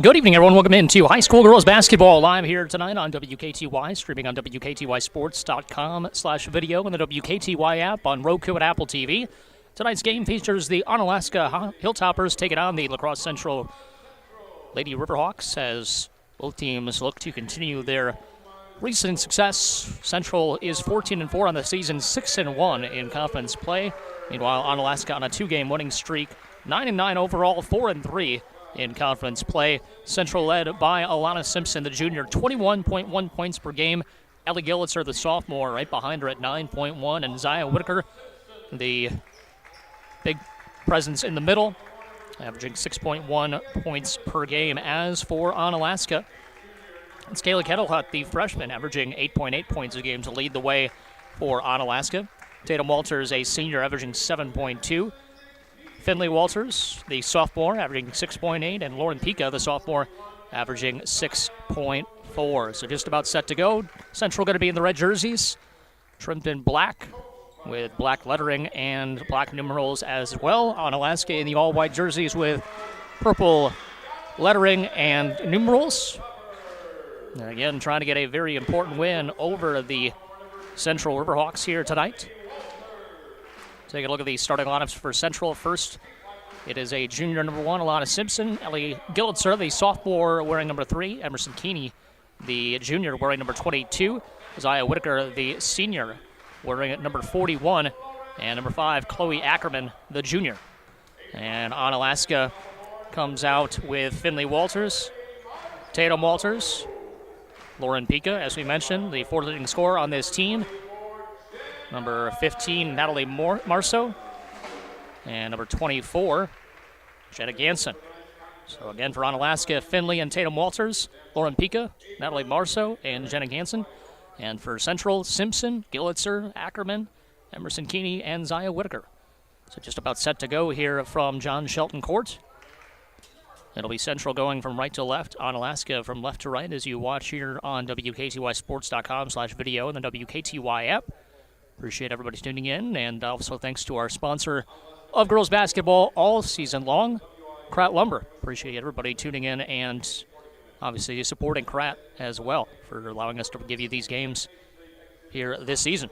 Good evening, everyone. Welcome into high school girls basketball live here tonight on WKTY, streaming on WKTYsports.com/video and the WKTY app on Roku and Apple TV. Tonight's game features the Onalaska Hilltoppers taking on the La Crosse Central Lady Riverhawks as both teams look to continue their recent success. Central is 14-4 on the season, 6-1 in conference play. Meanwhile, Onalaska on a two-game winning streak, 9-9 overall, 4-3 in conference play. Central led by Alana Simpson, the junior, 21.1 points per game. Ellie Gillitzer, the sophomore, right behind her at 9.1. And Zaya Whitaker, the big presence in the middle, averaging 6.1 points per game. As for Onalaska, it's Kayla Kettlehut, the freshman, averaging 8.8 points a game to lead the way for Onalaska. Tatum Walters, a senior, averaging 7.2. Finley Walters, the sophomore, averaging 6.8, and Lauren Pica, the sophomore, averaging 6.4. So just about set to go. Central going to be in the red jerseys, trimmed in black with black lettering and black numerals as well. Onalaska in the all-white jerseys with purple lettering and numerals. And again, trying to get a very important win over the Central Riverhawks here tonight. Take a look at the starting lineups for Central. First, it is a junior number 1, Alana Simpson. Ellie Gillitzer, the sophomore, wearing number 3. Emerson Keeney, the junior, wearing number 22. Zaya Whitaker, the senior, wearing number 41. And number 5, Chloe Ackerman, the junior. And Onalaska comes out with Finley Walters, Tatum Walters, Lauren Pica, as we mentioned, the fourth leading scorer on this team. Number 15, Natalie Marceau. And number 24, Jenna Ganson. So again, for Onalaska, Finley and Tatum Walters, Lauren Pica, Natalie Marceau, and Jenna Ganson. And for Central, Simpson, Gillitzer, Ackerman, Emerson Keeney, and Zaya Whitaker. So just about set to go here from John Shelton Court. It'll be Central going from right to left, Onalaska from left to right as you watch here on WKTYsports.com/video and the WKTY app. Appreciate everybody tuning in, and also thanks to our sponsor of girls basketball all season long, Kratt Lumber. Appreciate everybody tuning in and obviously supporting Kratt as well for allowing us to give you these games here this season.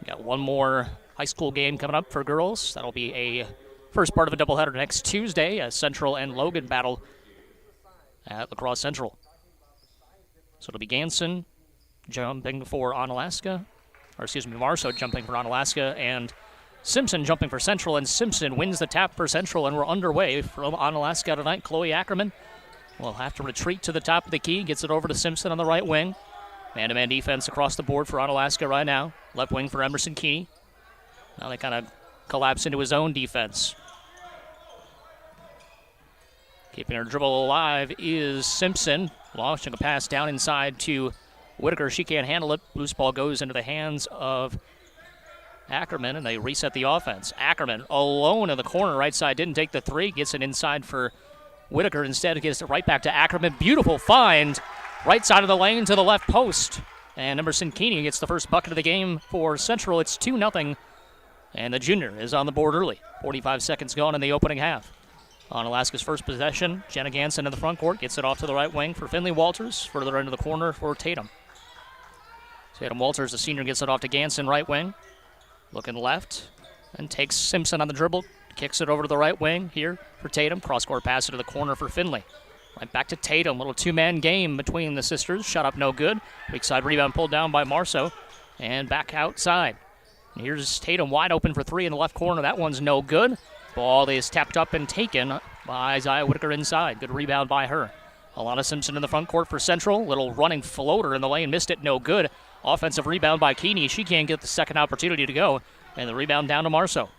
Got one more high school game coming up for girls. That'll be a first part of a doubleheader next Tuesday as Central and Logan battle at La Crosse Central. So it'll be Ganson jumping for Onalaska, Marceau jumping for Onalaska, and Simpson jumping for Central, and Simpson wins the tap for Central, and we're underway from Onalaska tonight. Chloe Ackerman will have to retreat to the top of the key, gets it over to Simpson on the right wing. Man-to-man defense across the board for Onalaska right now. Left wing for Emerson Keeney. Now they kind of collapse into his own defense. Keeping her dribble alive is Simpson, launching a pass down inside to Whitaker. She can't handle it. Loose ball goes into the hands of Ackerman, and they reset the offense. Ackerman alone in the corner right side, didn't take the three, gets it inside for Whitaker. Instead, gets it right back to Ackerman. Beautiful find, right side of the lane to the left post. And Emerson Keeney gets the first bucket of the game for Central. It's 2-0, and the junior is on the board early. 45 seconds gone in the opening half. On Alaska's first possession, Jenna Ganson in the front court, gets it off to the right wing for Finley Walters, further into the corner for Tatum. Tatum Walters, the senior, gets it off to Ganson, right wing. Looking left, and takes Simpson on the dribble. Kicks it over to the right wing here for Tatum. Cross-court pass into the corner for Finley. Right back to Tatum. Little two-man game between the sisters. Shot up no good. Weak side rebound pulled down by Marceau. And back outside. And here's Tatum wide open for three in the left corner. That one's no good. Ball is tapped up and taken by Zaya Whitaker inside. Good rebound by her. Alana Simpson in the front court for Central. Little running floater in the lane. Missed it. No good. Offensive rebound by Keeney. She can't get the second opportunity to go. And the rebound down to Marceau.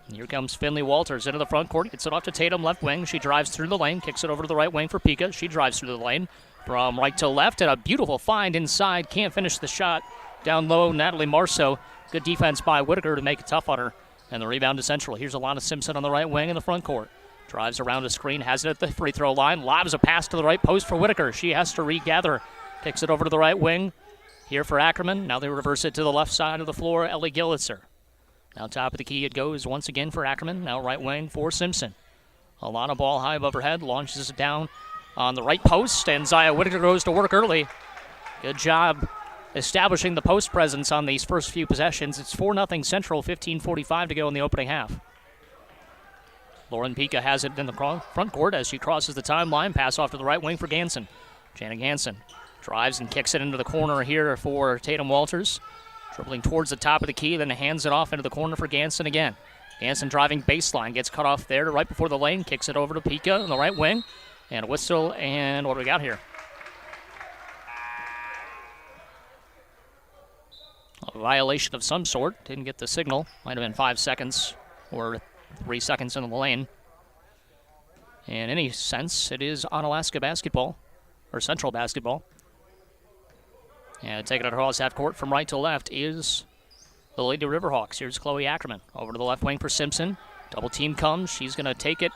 And here comes Finley Walters into the front court. Gets it off to Tatum, left wing. She drives through the lane. Kicks it over to the right wing for Pica. She drives through the lane from right to left. And a beautiful find inside. Can't finish the shot. Down low, Natalie Marceau. Good defense by Whitaker to make it tough on her. And the rebound to Central. Here's Alana Simpson on the right wing in the front court. Drives around a screen. Has it at the free throw line. Lobs a pass to the right post for Whitaker. She has to regather. Kicks it over to the right wing. Here for Ackerman. Now they reverse it to the left side of the floor. Ellie Gillitzer. Now top of the key it goes once again for Ackerman. Now right wing for Simpson. Alana ball high above her head, launches it down on the right post, and Zaya Whitaker goes to work early. Good job establishing the post presence on these first few possessions. It's 4-0 Central, 15:45 to go in the opening half. Lauren Pika has it in the front court as she crosses the timeline. Pass off to the right wing for Ganson. Janet Ganson drives and kicks it into the corner here for Tatum Walters. Dribbling towards the top of the key, then hands it off into the corner for Ganson again. Ganson driving baseline, gets cut off there right before the lane, kicks it over to Pika on the right wing. And a whistle, and what do we got here? A violation of some sort. Didn't get the signal. Might have been 5 seconds or 3 seconds in the lane. In any sense, it is Onalaska basketball, or Central basketball. And taking it across half court from right to left is the Lady Riverhawks. Here's Chloe Ackerman over to the left wing for Simpson. Double team comes. She's going to take it.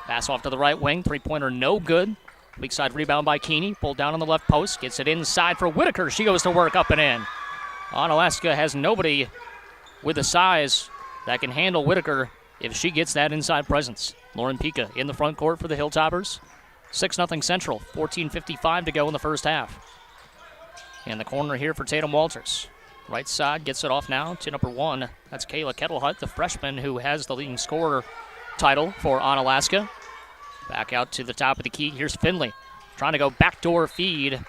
Pass off to the right wing. Three-pointer no good. Weak side rebound by Keeney. Pulled down on the left post. Gets it inside for Whitaker. She goes to work up and in. Onalaska has nobody with the size that can handle Whitaker if she gets that inside presence. Lauren Pika in the front court for the Hilltoppers. 6-0 Central. 14:55 to go in the first half. In the corner here for Tatum Walters. Right side gets it off now to number 1. That's Kayla Kettlehut, the freshman who has the leading scorer title for Onalaska. Back out to the top of the key. Here's Finley trying to go backdoor feed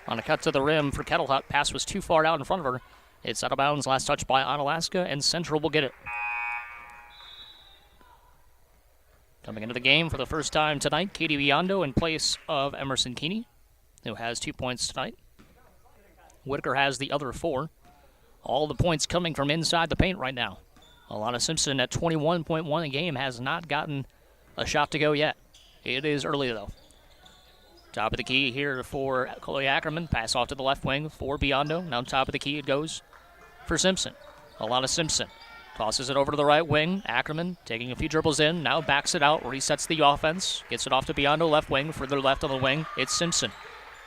on a cut to the rim for Kettlehut. Pass was too far out in front of her. It's out of bounds. Last touch by Onalaska, and Central will get it. Coming into the game for the first time tonight, Katie Biondo in place of Emerson Keeney, who has 2 points tonight. Whitaker has the other 4. All the points coming from inside the paint right now. Alana Simpson at 21.1 a game has not gotten a shot to go yet. It is early, though. Top of the key here for Chloe Ackerman. Pass off to the left wing for Biondo. Now top of the key it goes for Simpson. Alana Simpson tosses it over to the right wing. Ackerman taking a few dribbles in. Now backs it out. Resets the offense. Gets it off to Biondo left wing. Further left on the wing. It's Simpson.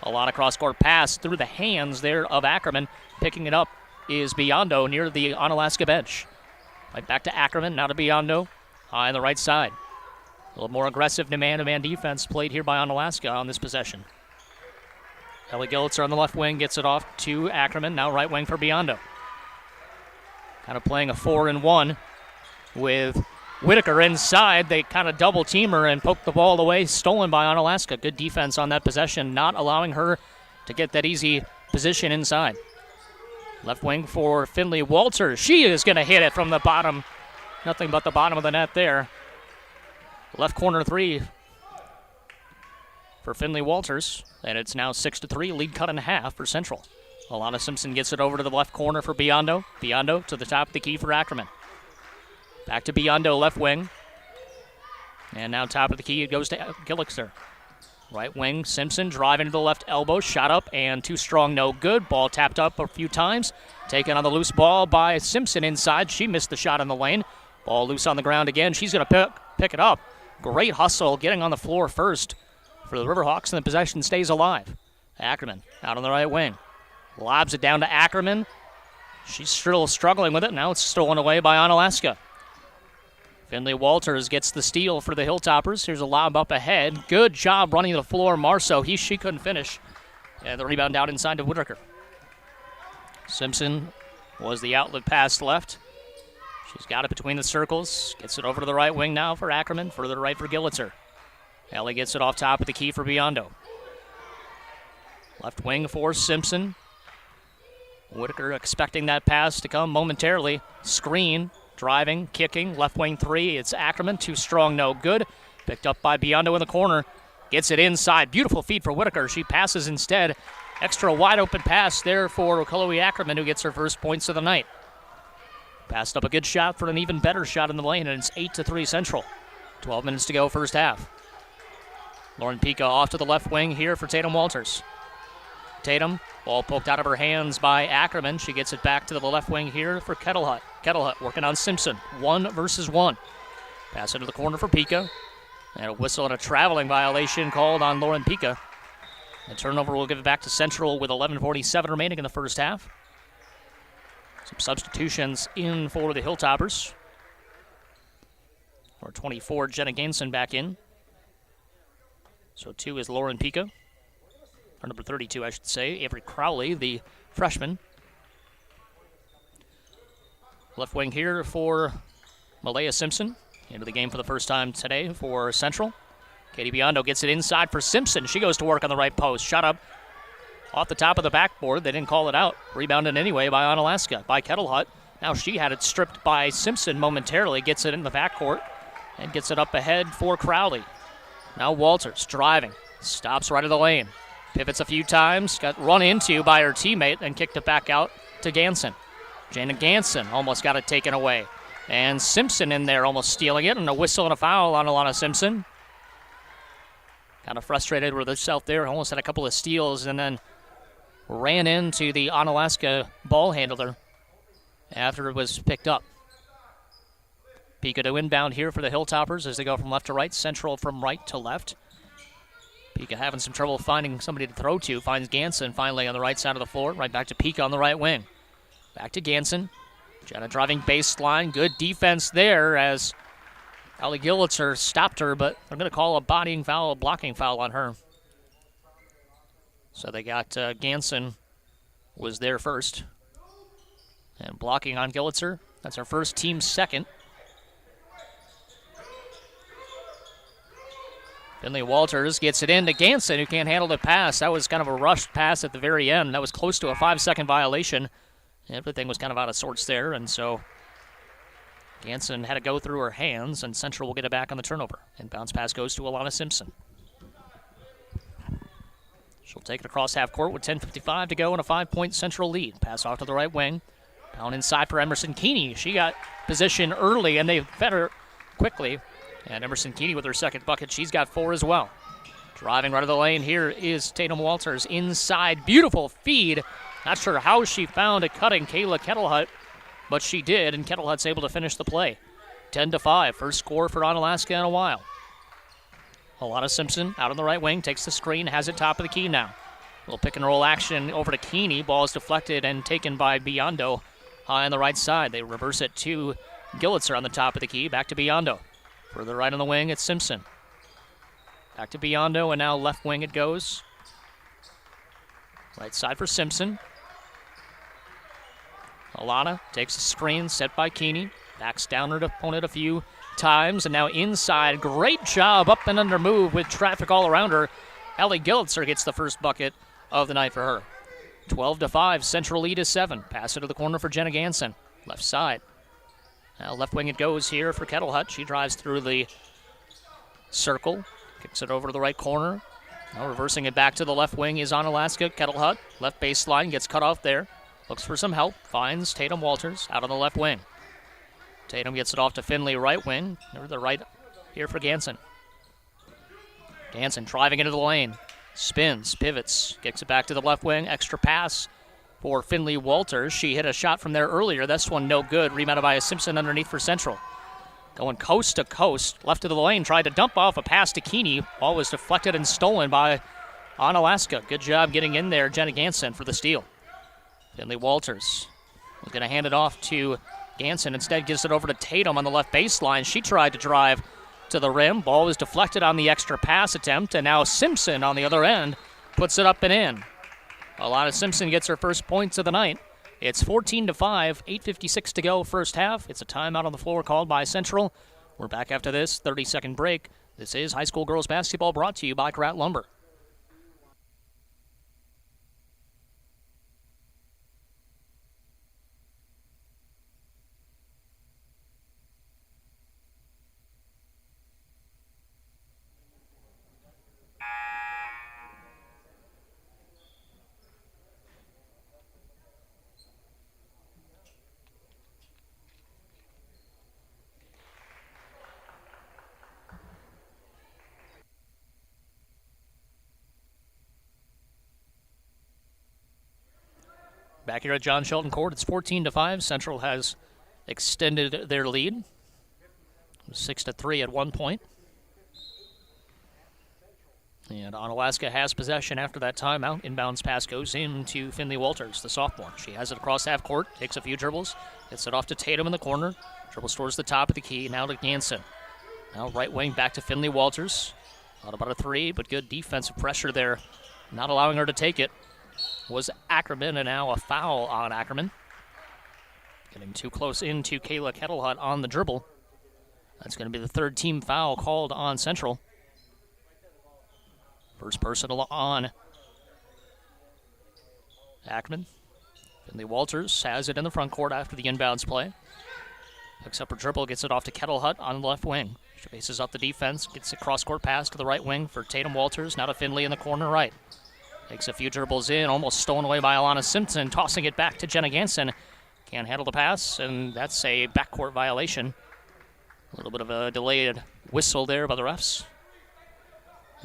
A lot of cross-court pass through the hands there of Ackerman. Picking it up is Biondo near the Onalaska bench. Right back to Ackerman. Now to Biondo. High on the right side. A little more aggressive man-to-man defense played here by Onalaska on this possession. Ellie Gillitzer on the left wing gets it off to Ackerman. Now right wing for Biondo. Kind of playing a 4-1 with Whitaker inside. They kind of double team her and poke the ball away. Stolen by Onalaska. Good defense on that possession, not allowing her to get that easy position inside. Left wing for Finley Walters. She is going to hit it from the bottom. Nothing but the bottom of the net there. Left corner 3 for Finley Walters. And it's now 6-3. Lead cut in half for Central. Alana Simpson gets it over to the left corner for Biondo. Biondo to the top of the key for Ackerman. Back to Biondo, left wing. And now top of the key, it goes to Gillitzer. Right wing, Simpson driving to the left elbow. Shot up and too strong, no good. Ball tapped up a few times. Taken on the loose ball by Simpson inside. She missed the shot in the lane. Ball loose on the ground again. She's going to pick it up. Great hustle getting on the floor first for the Riverhawks, and the possession stays alive. Ackerman out on the right wing. Lobs it down to Ackerman. She's still struggling with it. Now it's stolen away by Onalaska. Finley Walters gets the steal for the Hilltoppers. Here's a lob up ahead. Good job running the floor, Marceau. She couldn't finish. And the rebound out inside to Whitaker. Simpson was the outlet pass left. She's got it between the circles. Gets it over to the right wing now for Ackerman. Further right for Gillitzer. Ellie gets it off top of the key for Biondo. Left wing for Simpson. Whitaker expecting that pass to come momentarily. Screen, driving, kicking, left wing 3. It's Ackerman, too strong, no good. Picked up by Biondo in the corner. Gets it inside. Beautiful feed for Whitaker. She passes instead. Extra wide open pass there for Chloe Ackerman, who gets her first points of the night. Passed up a good shot for an even better shot in the lane, and it's 8-3 Central. 12 minutes to go first half. Lauren Pika off to the left wing here for Tatum Walters. Tatum, ball poked out of her hands by Ackerman. She gets it back to the left wing here for Kettlehut. Kettlehut working on Simpson. 1 versus 1. Pass into the corner for Pika. And a whistle and a traveling violation called on Lauren Pika. The turnover will give it back to Central with 11:47 remaining in the first half. Some substitutions in for the Hilltoppers. For 24, Jenna Gainson back in. So 2 is Lauren Pica. Or number 32, I should say. Avery Crowley, the freshman. Left wing here for Malaya Simpson. Into the game for the first time today for Central. Katie Biondo gets it inside for Simpson. She goes to work on the right post. Shot up off the top of the backboard. They didn't call it out. Rebounded anyway by Onalaska, by Kettlehut. Now she had it stripped by Simpson momentarily. Gets it in the backcourt and gets it up ahead for Crowley. Now Walters driving. Stops right of the lane. Pivots a few times. Got run into by her teammate and kicked it back out to Ganson. Jana Ganson almost got it taken away. And Simpson in there almost stealing it. And a whistle and a foul on Alana Simpson. Kind of frustrated with herself there. Almost had a couple of steals and then ran into the Onalaska ball handler after it was picked up. Pica to inbound here for the Hilltoppers as they go from left to right. Central from right to left. Pica having some trouble finding somebody to throw to. Finds Ganson finally on the right side of the floor. Right back to Pica on the right wing. Back to Ganson. Jenna driving baseline. Good defense there as Allie Gillitzer stopped her, but they're going to call a bodying foul, a blocking foul on her. So they got Ganson was there first. And blocking on Gillitzer. That's our first, team second. Finley Walters gets it in to Ganson, who can't handle the pass. That was kind of a rushed pass at the very end. That was close to a 5-second violation. Everything was kind of out of sorts there, and so Ganson had to go through her hands, and Central will get it back on the turnover. And bounce pass goes to Alana Simpson. She'll take it across half court with 10:55 to go and a 5-point Central lead. Pass off to the right wing. Down inside for Emerson Keeney. She got position early, and they fed her quickly. And Emerson Keeney with her second bucket. She's got 4 as well. Driving right of the lane here is Tatum Walters inside. Beautiful feed. Not sure how she found a cutting Kayla Kettlehut, but she did, and Kettlehut's able to finish the play. 10-5. First score for Onalaska in a while. Alana Simpson out on the right wing. Takes the screen. Has it top of the key now. Little pick and roll action over to Keeney. Ball is deflected and taken by Biondo high on the right side. They reverse it to Gillitzer on the top of the key. Back to Biondo. Further right on the wing, it's Simpson. Back to Biondo, and now left wing it goes. Right side for Simpson. Alana takes a screen set by Keeney. Backs down her opponent a few times, and now inside. Great job up and under move with traffic all around her. Ellie Gillitzer gets the first bucket of the night for her. 12-5, Central lead is 7. Pass it to the corner for Jenna Ganson. Left side. Now left wing it goes here for Kettlehut. She drives through the circle. Kicks it over to the right corner. Now reversing it back to the left wing is Onalaska. Kettlehut, left baseline, gets cut off there. Looks for some help. Finds Tatum Walters out on the left wing. Tatum gets it off to Finley, right wing. Over the right here for Ganson. Ganson driving into the lane. Spins, pivots, kicks it back to the left wing. Extra pass for Finley Walters. She hit a shot from there earlier. This one no good. Rebounded by a Simpson underneath for Central. Going coast to coast. Left of the lane. Tried to dump off a pass to Keeney. Ball was deflected and stolen by Onalaska. Good job getting in there. Jenna Ganson for the steal. Finley Walters was going to hand it off to Ganson. Instead gives it over to Tatum on the left baseline. She tried to drive to the rim. Ball was deflected on the extra pass attempt. And now Simpson on the other end puts it up and in. Alana Simpson gets her first points of the night. It's 14-5, 8:56 to go first half. It's a timeout on the floor called by Central. We're back after this 30-second break. This is high school girls basketball brought to you by Krat Lumber. Back here at John Shelton Court, it's 14-5. Central has extended their lead. It was 6-3 at one point. And Onalaska has possession after that timeout. Inbounds pass goes into Finley Walters, the sophomore. She has it across half court, takes a few dribbles, gets it off to Tatum in the corner. Dribbles towards the top of the key, now to Ganson. Now right wing back to Finley Walters. Not about a three, but good defensive pressure there. Not allowing her to take it was Ackerman, and now a foul on Ackerman. Getting too close into Kayla Kettlehut on the dribble. That's going to be the third team foul called on Central. First personal on Ackerman. Finley Walters has it in the front court after the inbounds play. Picks up her dribble, gets it off to Kettlehut on the left wing. She faces up the defense, gets a cross-court pass to the right wing for Tatum Walters. Now to Finley in the corner right. Takes a few dribbles in, almost stolen away by Alana Simpson, tossing it back to Jenna Ganson. Can't handle the pass, and that's a backcourt violation. A little bit of a delayed whistle there by the refs.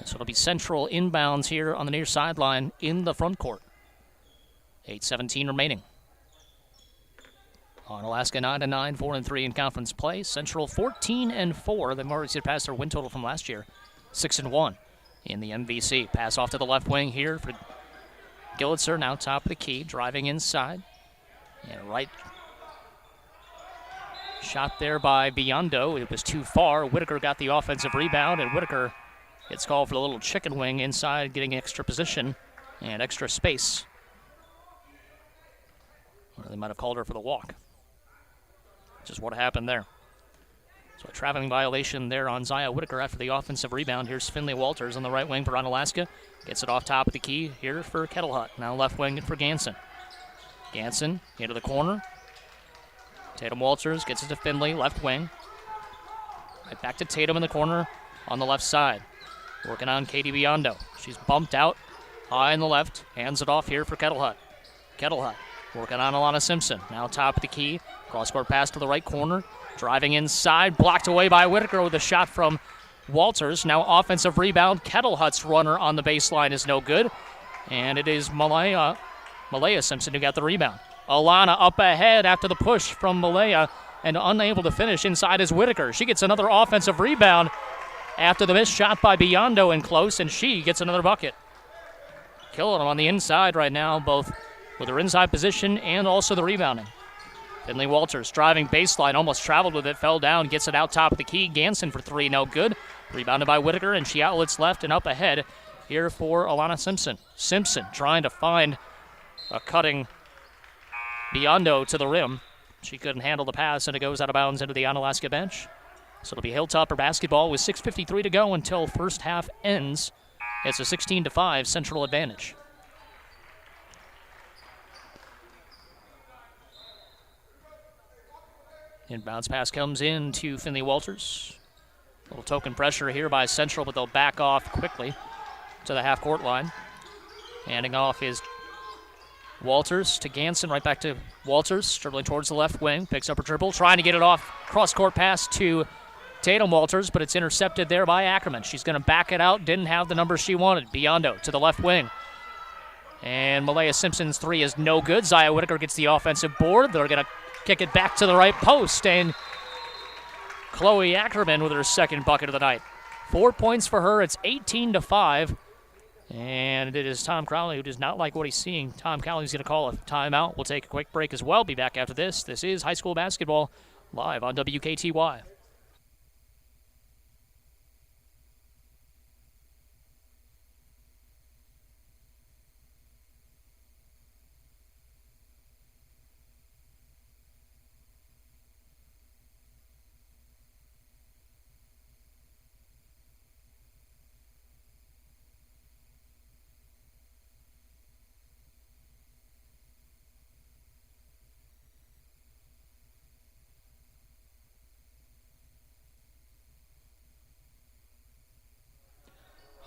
So it'll be Central inbounds here on the near sideline in the front court. 8:17 remaining. Onalaska 9-9, 4-3 in conference play. Central 14-4. They've already surpassed their win total from last year. 6-1 in the MVC. Pass off to the left wing here for Gillitzer. Now top of the key, driving inside. And right shot there by Biondo. It was too far. Whitaker got the offensive rebound, and Whitaker gets called for the little chicken wing inside, getting extra position and extra space. Or they might have called her for the walk. Just what happened there. So a traveling violation there on Zaya Whitaker after the offensive rebound. Here's Finley Walters on the right wing for Onalaska. Gets it off top of the key here for Kettlehut. Now left wing for Ganson. Ganson into the corner. Tatum Walters gets it to Finley, left wing. Right back to Tatum in the corner on the left side. Working on Katie Biondo. She's bumped out high in the left. Hands it off here for Kettlehut. Kettlehut working on Alana Simpson. Now top of the key. Cross-court pass to the right corner. Driving inside. Blocked away by Whitaker with a shot from Walters. Now offensive rebound. Kettlehut's runner on the baseline is no good. And it is Malaya Simpson who got the rebound. Alana up ahead after the push from Malaya and unable to finish inside is Whitaker. She gets another offensive rebound after the missed shot by Biondo in close, and she gets another bucket. Killing them on the inside right now, both with her inside position and also the rebounding. Finley Walters driving baseline, almost traveled with it, fell down, gets it out top of the key. Ganson for three, no good. Rebounded by Whitaker, and she outlets left and up ahead here for Alana Simpson. Simpson trying to find a cutting Biondo to the rim. She couldn't handle the pass, and it goes out of bounds into the Onalaska bench. So it'll be Hilltopper basketball with 6:53 to go until first half ends. It's a 16-5 Central advantage. Inbounds pass comes in to Finley Walters. A little token pressure here by Central, but they'll back off quickly to the half-court line. Handing off is Walters to Ganson, right back to Walters, dribbling towards the left wing, picks up her dribble, trying to get it off, cross-court pass to Tatum Walters, but it's intercepted there by Ackerman. She's going to back it out, didn't have the number she wanted. Biondo to the left wing. And Malaya Simpson's three is no good. Zaya Whitaker gets the offensive board. They're going to kick it back to the right post, and Chloe Ackerman with her second bucket of the night. 4 points for her. It's 18-5. And it is Tom Crowley who does not like what he's seeing. Tom Crowley's going to call a timeout. We'll take a quick break as well. Be back after this. This is high school basketball live on WKTY.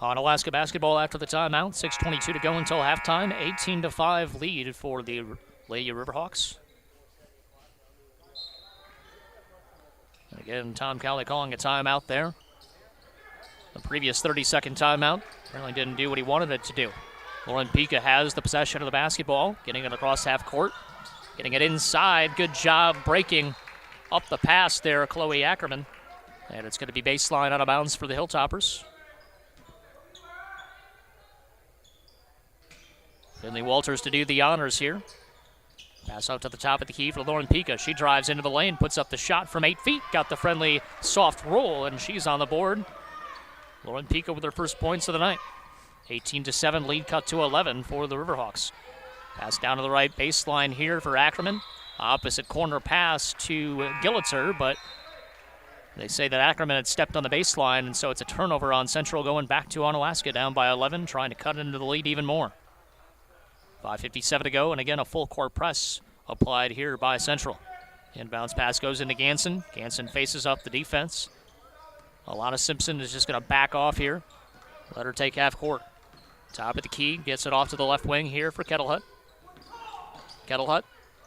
Onalaska basketball after the timeout. 6:22 to go until halftime. 18-5 lead for the Lady Riverhawks. And again, Tom Cowley calling a timeout there. The previous 30-second timeout really didn't do what he wanted it to do. Lauren Pika has the possession of the basketball, getting it across half court, getting it inside. Good job breaking up the pass there, Chloe Ackerman. And it's going to be baseline out of bounds for the Hilltoppers. Finley Walters to do the honors here. Pass out to the top of the key for Lauren Pika. She drives into the lane, puts up the shot from 8 feet. Got the friendly soft roll, and she's on the board. Lauren Pico with her first points of the night. 18-7 lead cut to 11 for the Riverhawks. Pass down to the right baseline here for Ackerman. Opposite corner pass to Gillitzer, but they say that Ackerman had stepped on the baseline, and so it's a turnover on Central going back to Onalaska, down by 11, trying to cut into the lead even more. 5:57 to go, and again a full court press applied here by Central. Inbounds pass goes into Ganson. Ganson faces up the defense. Alana Simpson is just going to back off here. Let her take half court. Top of the key, gets it off to the left wing here for Kettlehut. Kettlehut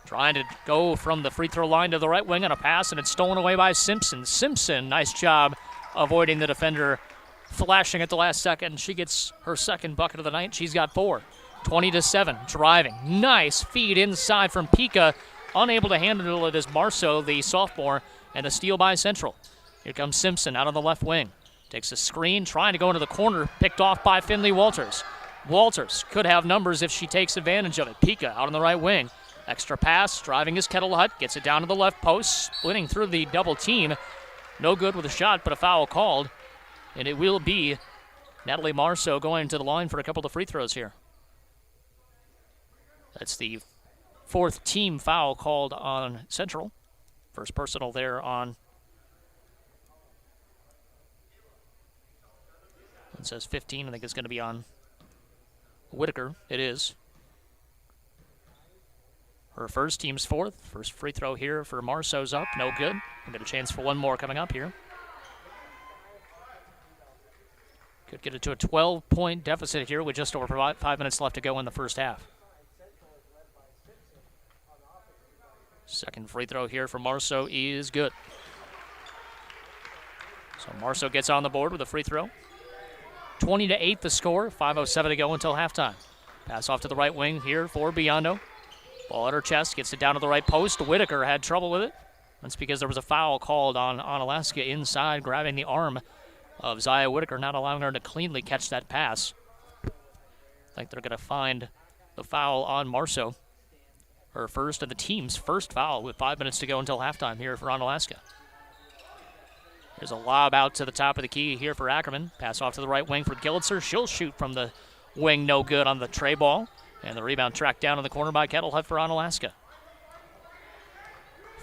trying to go from the free throw line to the right wing on a pass, and it's stolen away by Simpson. Simpson, nice job avoiding the defender, flashing at the last second. She gets her second bucket of the night. She's got 4. 20-7, driving. Nice feed inside from Pika. Unable to handle it is Marceau, the sophomore, and a steal by Central. Here comes Simpson out on the left wing. Takes a screen, trying to go into the corner, picked off by Finley Walters. Walters could have numbers if she takes advantage of it. Pika out on the right wing. Extra pass, driving is Kettlehut, gets it down to the left post, splitting through the double team. No good with a shot, but a foul called. And it will be Natalie Marceau going to the line for a couple of free throws here. That's the 4th team foul called on Central. First personal there on, it says 15, I think it's going to be on Whitaker. It is. Her first, team's 4th. First free throw here for Marceau's up, no good. We'll get a chance for one more coming up here. Could get it to a 12-point deficit here with just over 5 minutes left to go in the first half. Second free throw here for Marceau is good. So Marceau gets on the board with a free throw. 20-8 the score, 5:07 to go until halftime. Pass off to the right wing here for Biondo. Ball at her chest, gets it down to the right post. Whitaker had trouble with it. That's because there was a foul called on Onalaska inside, grabbing the arm of Zaya Whitaker, not allowing her to cleanly catch that pass. I think they're going to find the foul on Marceau. Her first and the team's first foul with 5 minutes to go until halftime here for Onalaska. There's a lob out to the top of the key here for Ackerman. Pass off to the right wing for Gillitzer. She'll shoot from the wing, no good on the tray ball. And the rebound tracked down in the corner by Kettlehut for Onalaska.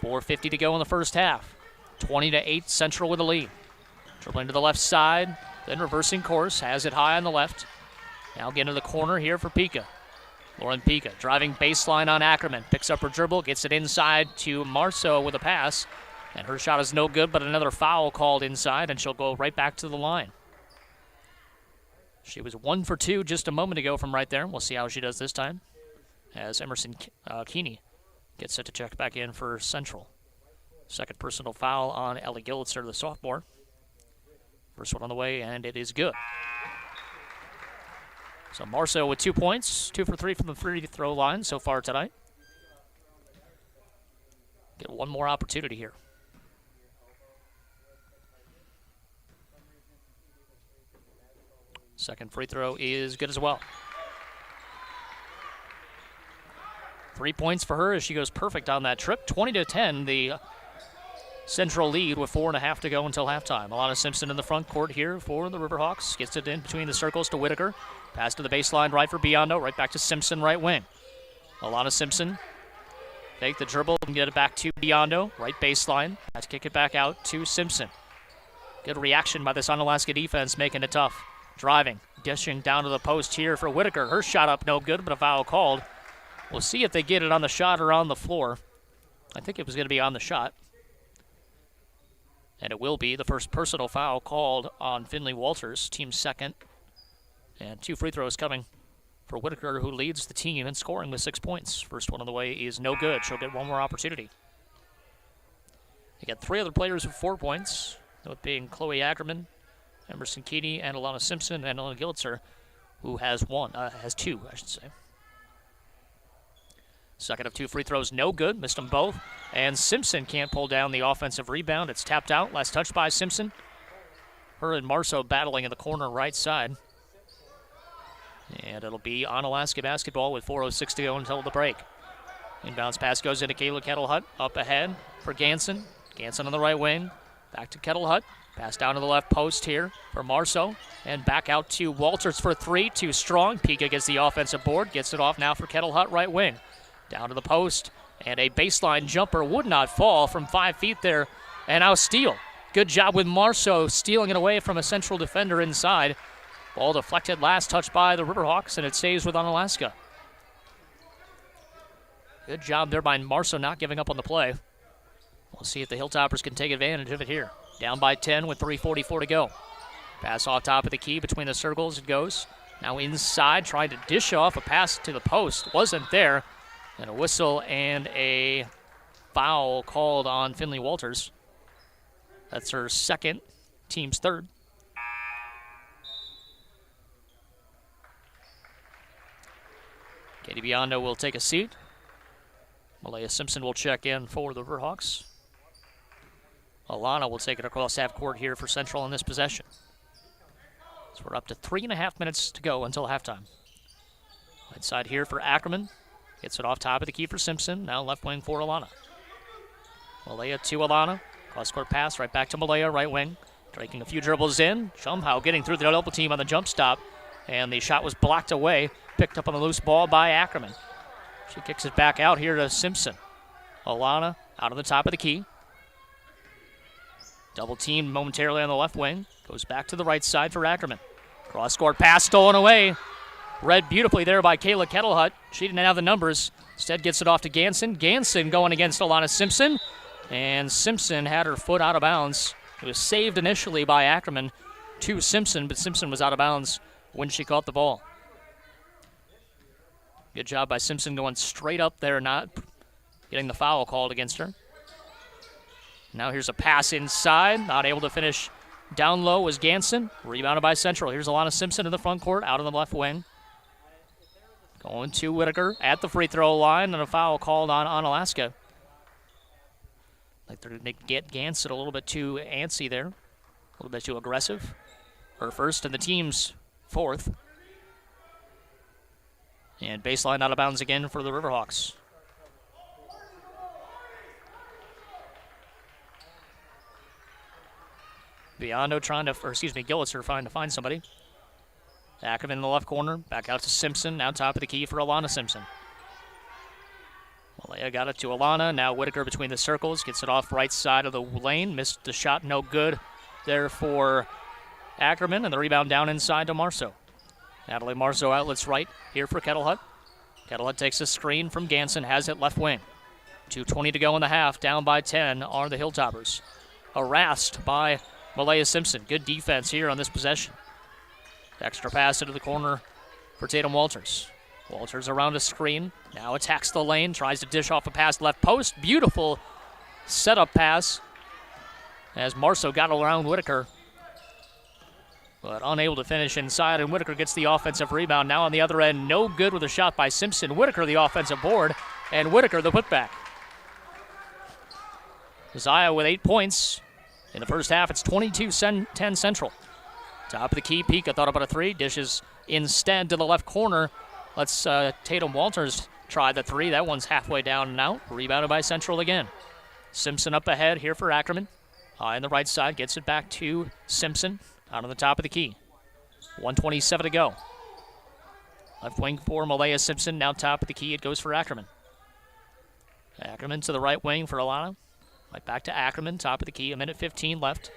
4:50 to go in the first half. 20-8, Central with the lead. Dribbling to the left side, then reversing course, has it high on the left. Now get into the corner here for Pika. Lauren Pika driving baseline on Ackerman. Picks up her dribble, gets it inside to Marceau with a pass. And her shot is no good, but another foul called inside, and she'll go right back to the line. She was 1 for 2 just a moment ago from right there. We'll see how she does this time as Emerson Keeney gets set to check back in for Central. Second personal foul on Ellie Gillitzer, the sophomore. First one on the way, and it is good. So Marceau with 2 points, 2 for 3 from the free throw line so far tonight. Get one more opportunity here. Second free throw is good as well. 3 points for her as she goes perfect on that trip. 20-10, the Central lead with 4.5 to go until halftime. Alana Simpson in the front court here for the Riverhawks. Gets it in between the circles to Whitaker. Pass to the baseline right for Biondo. Right back to Simpson, right wing. Alana Simpson take the dribble and get it back to Biondo. Right baseline. Has to kick it back out to Simpson. Good reaction by this Onalaska defense, making it tough. Driving, dishing down to the post here for Whitaker. Her shot up, no good, but a foul called. We'll see if they get it on the shot or on the floor. I think it was going to be on the shot. And it will be the first personal foul called on Finley Walters, team second. And 2 free throws coming for Whitaker, who leads the team in scoring with 6 points. First one on the way is no good. She'll get one more opportunity. They got 3 other players with 4 points, with being Chloe Ackerman, Emerson Keeney, and Alana Simpson, and Ellen Gillitzer, who has 2, I should say. Second of 2 free throws, no good. Missed them both. And Simpson can't pull down the offensive rebound. It's tapped out. Last touch by Simpson. Her and Marceau battling in the corner right side. And it'll be Onalaska basketball with 4:06 to go until the break. Inbounds pass goes into Kayla Kettlehut. Up ahead for Ganson. Ganson on the right wing. Back to Kettlehut. Pass down to the left post here for Marceau. And back out to Walters for three. Too strong. Pika gets the offensive board. Gets it off now for Kettle Hut right wing. Down to the post. And a baseline jumper would not fall from 5 feet there. And now steal. Good job with Marceau stealing it away from a central defender inside. Ball deflected last touch by the Riverhawks, and it stays with Onalaska. Good job there by Marceau not giving up on the play. We'll see if the Hilltoppers can take advantage of it here. Down by 10 with 3:44 to go. Pass off top of the key between the circles. It goes. Now inside, trying to dish off a pass to the post. Wasn't there. And a whistle and a foul called on Finley Walters. That's her second, team's third. Katie Biondo will take a seat. Malaya Simpson will check in for the Riverhawks. Alana will take it across half court here for Central in this possession. So we're up to 3.5 minutes to go until halftime. Right side here for Ackerman. Gets it off top of the key for Simpson. Now left wing for Alana. Malaya to Alana. Cross-court pass right back to Malaya, right wing. Taking a few dribbles in. Somehow getting through the double team on the jump stop. And the shot was blocked away. Picked up on the loose ball by Ackerman. She kicks it back out here to Simpson. Alana out on the top of the key. Double teamed momentarily on the left wing. Goes back to the right side for Ackerman. Cross-court pass stolen away. Read beautifully there by Kayla Kettlehut. She didn't have the numbers. Instead gets it off to Ganson. Ganson going against Alana Simpson. And Simpson had her foot out of bounds. It was saved initially by Ackerman to Simpson, but Simpson was out of bounds when she caught the ball. Good job by Simpson going straight up there, not getting the foul called against her. Now here's a pass inside. Not able to finish down low was Ganson. Rebounded by Central. Here's Alana Simpson in the front court, out on the left wing. Going to Whitaker at the free throw line, and a foul called on Onalaska. Like they're going to get Ganson a little bit too antsy there, a little bit too aggressive. Her first and the team's fourth. And baseline out of bounds again for the Riverhawks. Biondo Gillitzer trying to find somebody. Ackerman in the left corner, back out to Simpson, now top of the key for Alana Simpson. Malaya got it to Alana, now Whitaker between the circles, gets it off right side of the lane, missed the shot, no good there for Ackerman, and the rebound down inside to Marceau. Natalie Marceau outlets right here for Kettlehut. Kettlehut takes a screen from Ganson, has it left wing. 2:20 to go in the half, down by 10 are the Hilltoppers. Harassed by Malaya Simpson. Good defense here on this possession. Extra pass into the corner for Tatum Walters. Walters around a screen, now attacks the lane, tries to dish off a pass left post. Beautiful setup pass as Marceau got around Whitaker, but unable to finish inside, and Whitaker gets the offensive rebound. Now on the other end, no good with a shot by Simpson. Whitaker the offensive board, and Whitaker the putback. Zaya with 8 points. In the first half, it's 22-10 Central. Top of the key, Pika thought about a three, dishes instead to the left corner. Let's Tatum Walters try the three. That one's halfway down and out. Rebounded by Central again. Simpson up ahead here for Ackerman. High on the right side, gets it back to Simpson. Out on the top of the key. 1:27 to go. Left wing for Malaya Simpson. Now top of the key. It goes for Ackerman. Ackerman to the right wing for Alana. Right back to Ackerman. Top of the key. 1:15 left.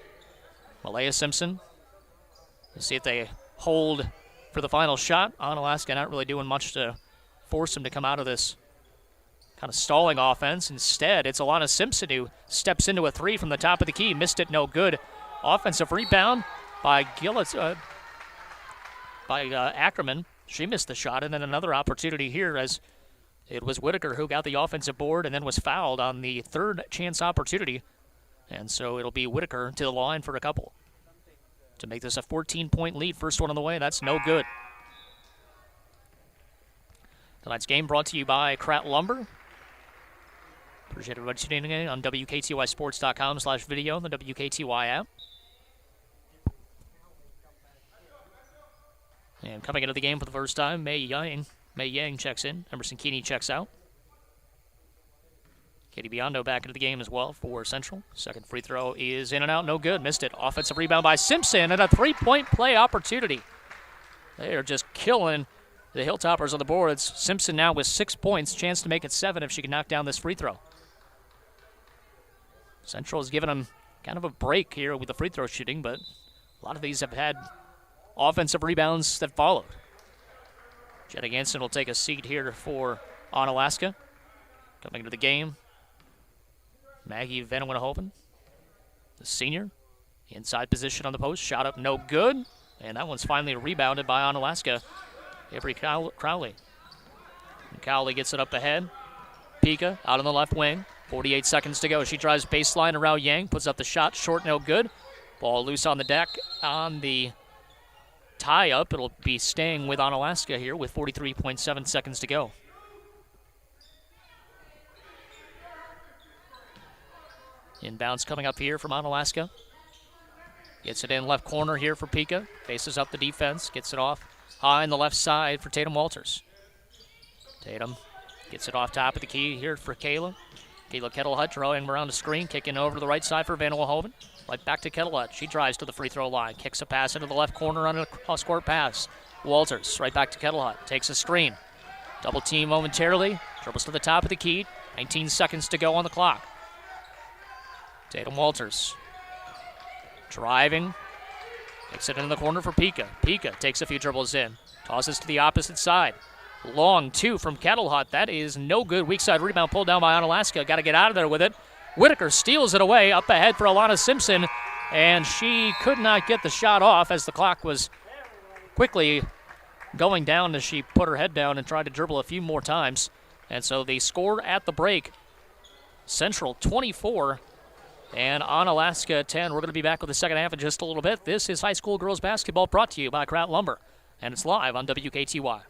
Malaya Simpson. Let's see if they hold for the final shot. Onalaska not really doing much to force him to come out of this kind of stalling offense. Instead, it's Alana Simpson who steps into a three from the top of the key. Missed it. No good. Offensive rebound by Ackerman. She missed the shot, and then another opportunity here as it was Whitaker who got the offensive board and then was fouled on the third chance opportunity. And so it'll be Whitaker to the line for a couple to make this a 14-point lead. First one on the way. That's no good. Tonight's game brought to you by Kratt Lumber. Appreciate everybody tuning in on WKTYSports.com/video and the WKTY app. And coming into the game for the first time, Mei Yang checks in. Emerson Keeney checks out. Katie Biondo back into the game as well for Central. Second free throw is in and out, no good. Missed it. Offensive rebound by Simpson and a three-point play opportunity. They are just killing the Hilltoppers on the boards. Simpson now with 6 points. Chance to make it 7 if she can knock down this free throw. Central has given them kind of a break here with the free throw shooting, but a lot of these have had offensive rebounds that followed. Jenna Ganson will take a seat here for Onalaska. Coming into the game, Maggie Van Winhoven, the senior, inside position on the post, shot up no good, and that one's finally rebounded by Onalaska. Avery Crowley. And Crowley gets it up ahead. Pika out on the left wing, 48 seconds to go. She drives baseline around Yang, puts up the shot, short, no good. Ball loose on the deck on the tie-up. It'll be staying with Onalaska here with 43.7 seconds to go. Inbounds coming up here from Onalaska. Gets it in left corner here for Pika. Faces up the defense. Gets it off high on the left side for Tatum Walters. Tatum gets it off top of the key here for Kayla. Kayla Kettlehut drawing around the screen. Kicking over to the right side for Van Wilhoven. Right back to Kettlehut. She drives to the free throw line. Kicks a pass into the left corner on a cross-court pass. Walters right back to Kettlehut. Takes a screen. Double team momentarily. Dribbles to the top of the key. 19 seconds to go on the clock. Tatum Walters driving, takes it in the corner for Pika. Pika takes a few dribbles in, tosses to the opposite side. Long two from Kettlehut. That is no good. Weak side rebound pulled down by Onalaska. Got to get out of there with it. Whitaker steals it away. Up ahead for Alana Simpson, and she could not get the shot off as the clock was quickly going down as she put her head down and tried to dribble a few more times. And so they score at the break. Central 24. And Onalaska 10. We're going to be back with the second half in just a little bit. This is high school girls basketball brought to you by Kraut Lumber, and it's live on WKTY.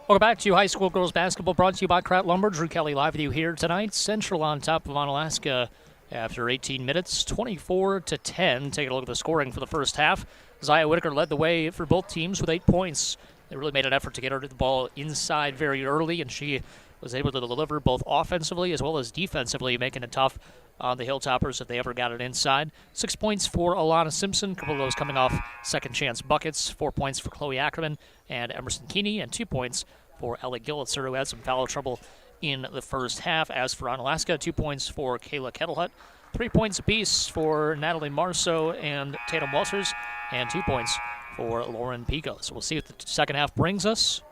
Welcome back to high school girls basketball, brought to you by Kraut Lumber. Drew Kelly live with you here tonight. Central on top of Onalaska after 18 minutes, 24-10. Taking a look at the scoring for the first half. Zaya Whitaker led the way for both teams with 8 points. They really made an effort to get her the ball inside very early, and she was able to deliver both offensively as well as defensively, making it tough on the Hilltoppers if they ever got it inside. 6 points for Alana Simpson, a couple of those coming off second chance buckets. 4 points for Chloe Ackerman and Emerson Keeney, and 2 points for Ellie Gillitzer, who had some foul trouble in the first half. As for Onalaska, 2 points for Kayla Kettlehut, 3 points apiece for Natalie Marceau and Tatum Walters, and 2 points for Lauren Pico. So we'll see what the second half brings us.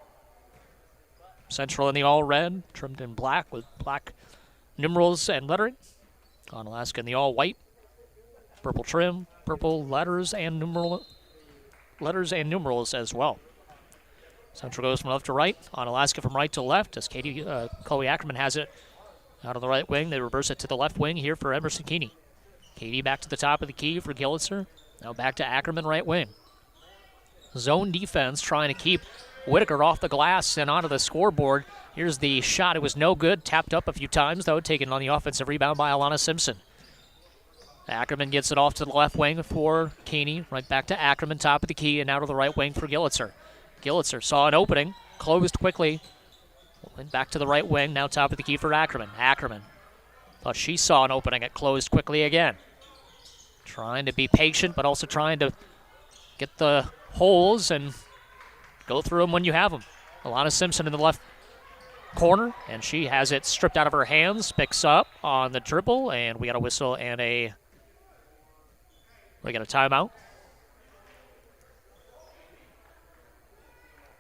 Central in the all-red, trimmed in black with black numerals and lettering. Onalaska in the all-white, purple trim, purple letters and numerals as well. Central goes from left to right. Onalaska from right to left as Chloe Ackerman has it out of the right wing. They reverse it to the left wing here for Emerson Keeney. Katie back to the top of the key for Gillitzer. Now back to Ackerman right wing. Zone defense trying to keep Whitaker off the glass and onto the scoreboard. Here's the shot. It was no good. Tapped up a few times, though, taken on the offensive rebound by Alana Simpson. Ackerman gets it off to the left wing for Keeney. Right back to Ackerman, top of the key, and out of the right wing for Gillitzer. Gillitzer saw an opening, closed quickly, went back to the right wing, now top of the key for Ackerman. Ackerman thought she saw an opening, it closed quickly again. Trying to be patient, but also trying to get the holes and go through them when you have them. Alana Simpson in the left corner, and she has it stripped out of her hands, picks up on the dribble, and we got a whistle and we got a timeout.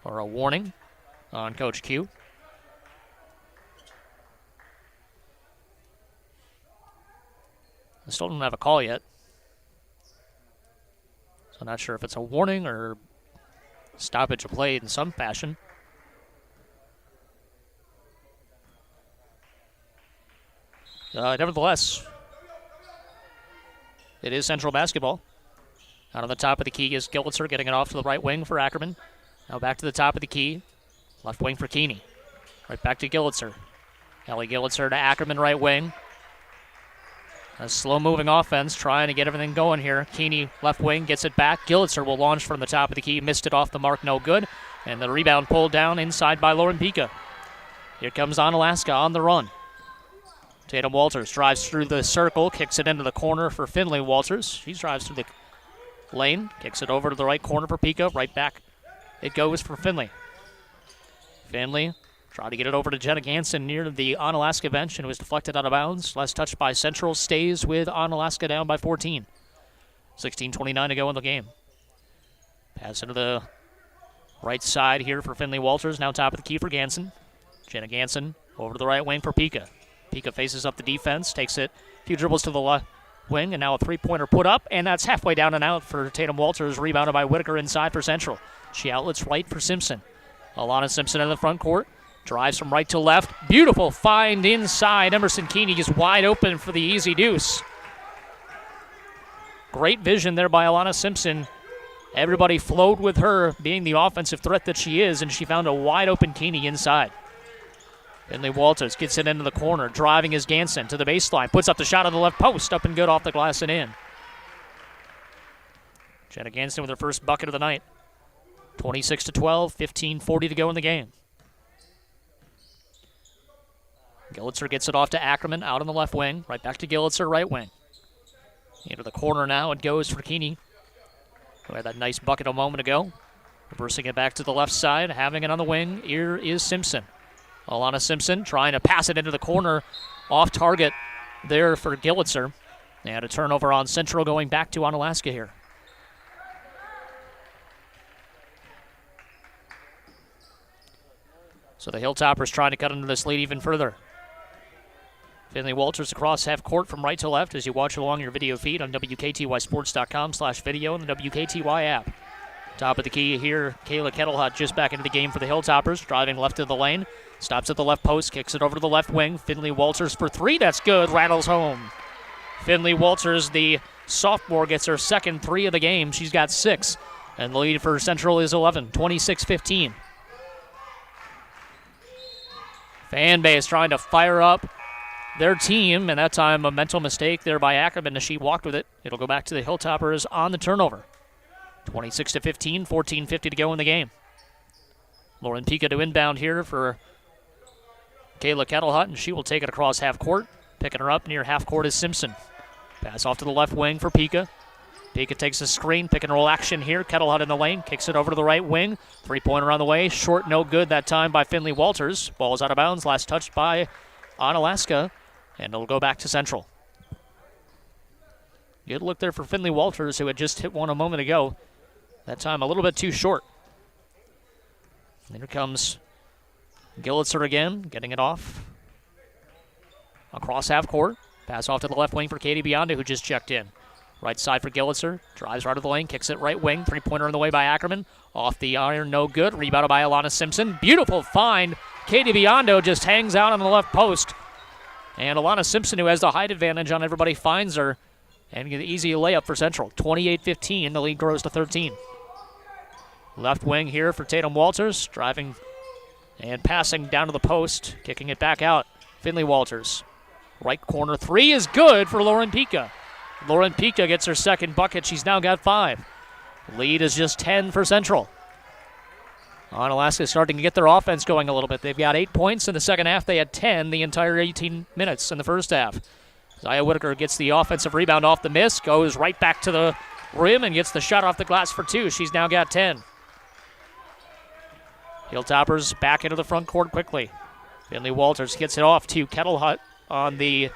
Or a warning on Coach Q. I still don't have a call yet. So I'm not sure if it's a warning or stoppage of play in some fashion. Nevertheless, it is Central basketball. Out on the top of the key is Gillitzer getting it off to the right wing for Ackerman. Now back to the top of the key. Left wing for Keeney. Right back to Gillitzer. Ellie Gillitzer to Ackerman right wing. A slow-moving offense trying to get everything going here. Keeney left wing gets it back. Gillitzer will launch from the top of the key. Missed it off the mark, no good. And the rebound pulled down inside by Lauren Pica. Here comes Onalaska on the run. Tatum Walters drives through the circle, kicks it into the corner for Finley Walters. She drives through the lane, kicks it over to the right corner for Pica. Right back it goes for Finley. Finley tried to get it over to Jenna Ganson near the Onalaska bench, and it was deflected out of bounds. Last touch by Central stays with Onalaska down by 14. 16:29 to go in the game. Pass into the right side here for Finley Walters. Now top of the key for Ganson. Jenna Ganson over to the right wing for Pica. Pica faces up the defense, takes it a few dribbles to the left wing, and now a three-pointer put up, and that's halfway down and out for Tatum Walters. Rebounded by Whitaker inside for Central. She outlets right for Simpson. Alana Simpson in the front court. Drives from right to left. Beautiful find inside. Emerson Keeney is wide open for the easy deuce. Great vision there by Alana Simpson. Everybody flowed with her, being the offensive threat that she is, and she found a wide open Keeney inside. Finley Walters gets it into the corner. Driving is Ganson to the baseline. Puts up the shot on the left post. Up and good off the glass and in. Jenna Ganson with her first bucket of the night. 26-12, 15:40 to go in the game. Gillitzer gets it off to Ackerman out on the left wing. Right back to Gillitzer, right wing. Into the corner now, it goes for Keeney, who had that nice bucket a moment ago. Reversing it back to the left side, having it on the wing. Here is Simpson. Alana Simpson trying to pass it into the corner. Off target there for Gillitzer. And a turnover on Central going back to Onalaska here. So the Hilltoppers trying to cut into this lead even further. Finley Walters across half court from right to left as you watch along your video feed on WKTYsports.com/video and the WKTY app. Top of the key here, Kayla Kettlehut just back into the game for the Hilltoppers, driving left of the lane. Stops at the left post, kicks it over to the left wing. Finley Walters for three, that's good, rattles home. Finley Walters, the sophomore, gets her second three of the game. She's got 6, and the lead for Central is 11, 26-15. Fan base trying to fire up their team, and that time a mental mistake there by Ackerman as she walked with it. It'll go back to the Hilltoppers on the turnover. 26-15, 14:50 to go in the game. Lauren Pica to inbound here for Kayla Kettlehut, and she will take it across half court. Picking her up near half court is Simpson. Pass off to the left wing for Pica. Pica takes a screen, pick and roll action here. Kettlehut in the lane, kicks it over to the right wing. Three-pointer on the way, short, no good that time by Finley Walters. Ball's out of bounds, last touched by Onalaska, and it'll go back to Central. Good look there for Finley Walters, who had just hit one a moment ago. That time a little bit too short. And here comes Gillitzer again, getting it off. Across half court. Pass off to the left wing for Katie Biondo, who just checked in. Right side for Gillitzer. Drives right of the lane, kicks it right wing. Three-pointer on the way by Ackerman. Off the iron, no good. Rebounded by Alana Simpson. Beautiful find. Katie Biondo just hangs out on the left post. And Alana Simpson, who has the height advantage on everybody, finds her. And an easy layup for Central. 28-15, the lead grows to 13. Left wing here for Tatum Walters. Driving and passing down to the post. Kicking it back out. Finley Walters. Right corner three is good for Lauren Pica. Lauren Pica gets her second bucket. She's now got 5. Lead is just 10 for Central. Onalaska is starting to get their offense going a little bit. They've got 8 points in the second half. They had 10 the entire 18 minutes in the first half. Zaya Whitaker gets the offensive rebound off the miss, goes right back to the rim and gets the shot off the glass for 2. She's now got 10. Hilltoppers back into the front court quickly. Finley Walters gets it off to Kettlehut on the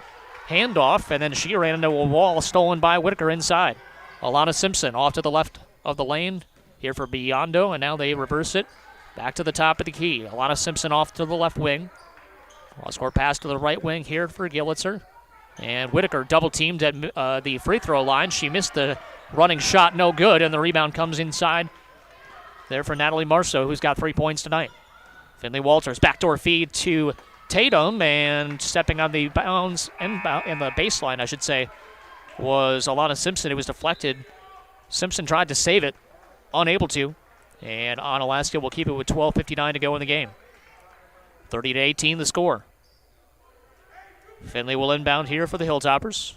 handoff, and then she ran into a wall stolen by Whitaker inside. Alana Simpson off to the left of the lane here for Biondo, and now they reverse it back to the top of the key. Alana Simpson off to the left wing. Cross-court pass to the right wing here for Gillitzer. And Whitaker double-teamed at the free throw line. She missed the running shot, no good, and the rebound comes inside there for Natalie Marceau, who's got 3 points tonight. Finley Walters, backdoor feed to Tatum, and stepping on the bounds, in the baseline, I should say, was Alana Simpson. It was deflected. Simpson tried to save it, unable to, and Onalaska will keep it with 12:59 to go in the game. 30-18 the score. Finley will inbound here for the Hilltoppers.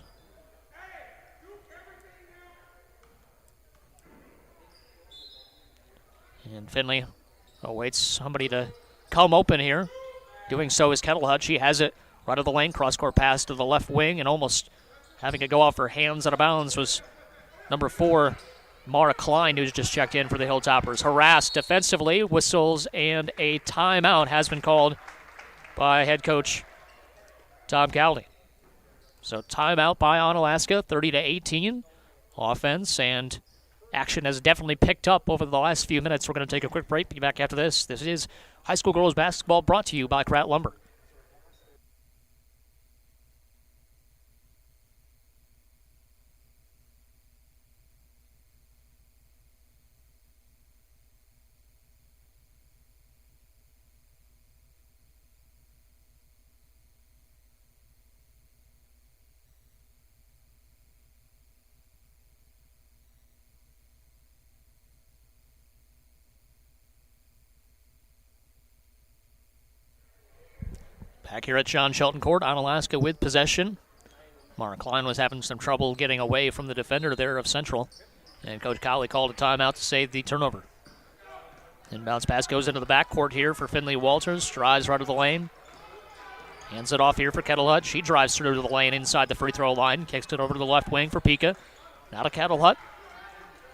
And Finley awaits somebody to come open here. Doing so is Kettlehut. She has it right of the lane. Cross-court pass to the left wing, and almost having it go off her hands out of bounds was number 4, Mara Klein, who's just checked in for the Hilltoppers. Harassed defensively, whistles, and a timeout has been called by head coach Tom Cowley. So timeout by Onalaska, 30-18. Offense and action has definitely picked up over the last few minutes. We're going to take a quick break. Be back after this. This is high school girls basketball brought to you by Pratt Lumber. Back here at John Shelton Court, Onalaska with possession. Mara Klein was having some trouble getting away from the defender there of Central. And Coach Cowley called a timeout to save the turnover. Inbounds pass goes into the backcourt here for Finley Walters. Drives right of the lane. Hands it off here for Kettlehut. She drives through to the lane inside the free throw line. Kicks it over to the left wing for Pica. Now to Kettlehut.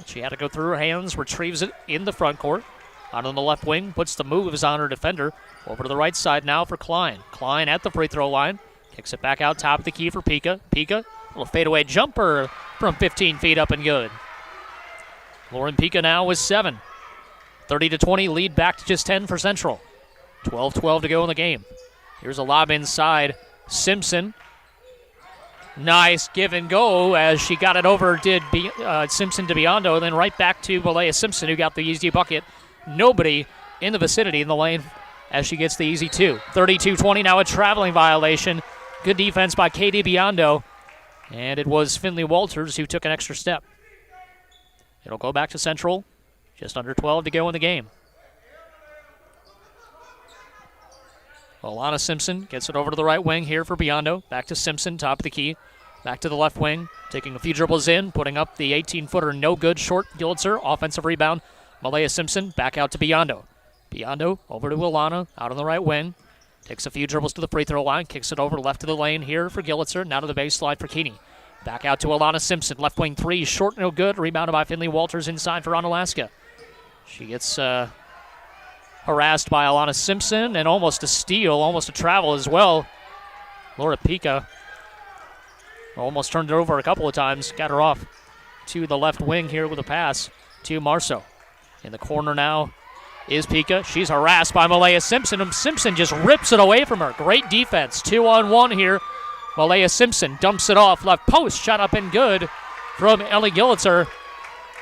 She had to go through her hands. Retrieves it in the front court. Out on the left wing, puts the moves on her defender. Over to the right side now for Klein. Klein at the free throw line. Kicks it back out top of the key for Pica. Pica, little fadeaway jumper from 15 feet up and good. Lauren Pica now with 7. 30-20, lead back to just 10 for Central. 12-12 to go in the game. Here's a lob inside. Simpson. Nice give and go as she got it over, Simpson to Biondo, then right back to Balea Simpson, who got the easy bucket. Nobody in the vicinity in the lane as she gets the easy 2. 32-20, now a traveling violation. Good defense by Katie Biondo. And it was Finley Walters who took an extra step. It'll go back to Central. Just under 12 to go in the game. Alana Simpson gets it over to the right wing here for Biondo. Back to Simpson, top of the key. Back to the left wing, taking a few dribbles in, putting up the 18-footer, no good, short Gilitzer. Offensive rebound. Malaya Simpson back out to Biondo. Biondo over to Alana, out on the right wing. Takes a few dribbles to the free throw line, kicks it over left to the lane here for Gilitzer. Now to the baseline for Keeney. Back out to Alana Simpson. Left wing three, short, no good. Rebounded by Finley Walters inside for Onalaska. She gets harassed by Alana Simpson and almost a steal, almost a travel as well. Laura Pica almost turned it over a couple of times. Got her off to the left wing here with a pass to Marceau. In the corner now is Pica. She's harassed by Malaya Simpson, and Simpson just rips it away from her. Great defense. 2-on-1 here. Malaya Simpson dumps it off. Left post. Shot up and good from Ellie Gilitzer.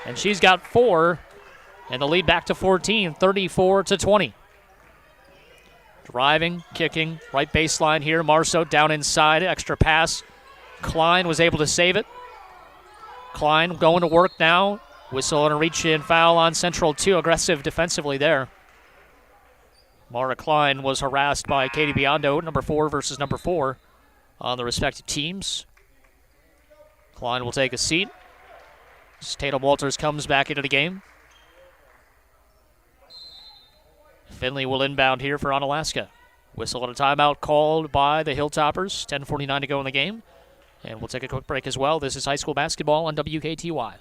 And she's got 4. And the lead back to 14, 34-20. Driving, kicking, right baseline here. Marceau down inside, extra pass. Klein was able to save it. Klein going to work now. Whistle and a reach-in foul on Central 2. Aggressive defensively there. Mara Klein was harassed by Katie Biondo, number 4 versus number 4 on the respective teams. Klein will take a seat. Tatum Walters comes back into the game. Finley will inbound here for Onalaska. Whistle and a timeout called by the Hilltoppers. 10:49 to go in the game. And we'll take a quick break as well. This is high school basketball on WKTY.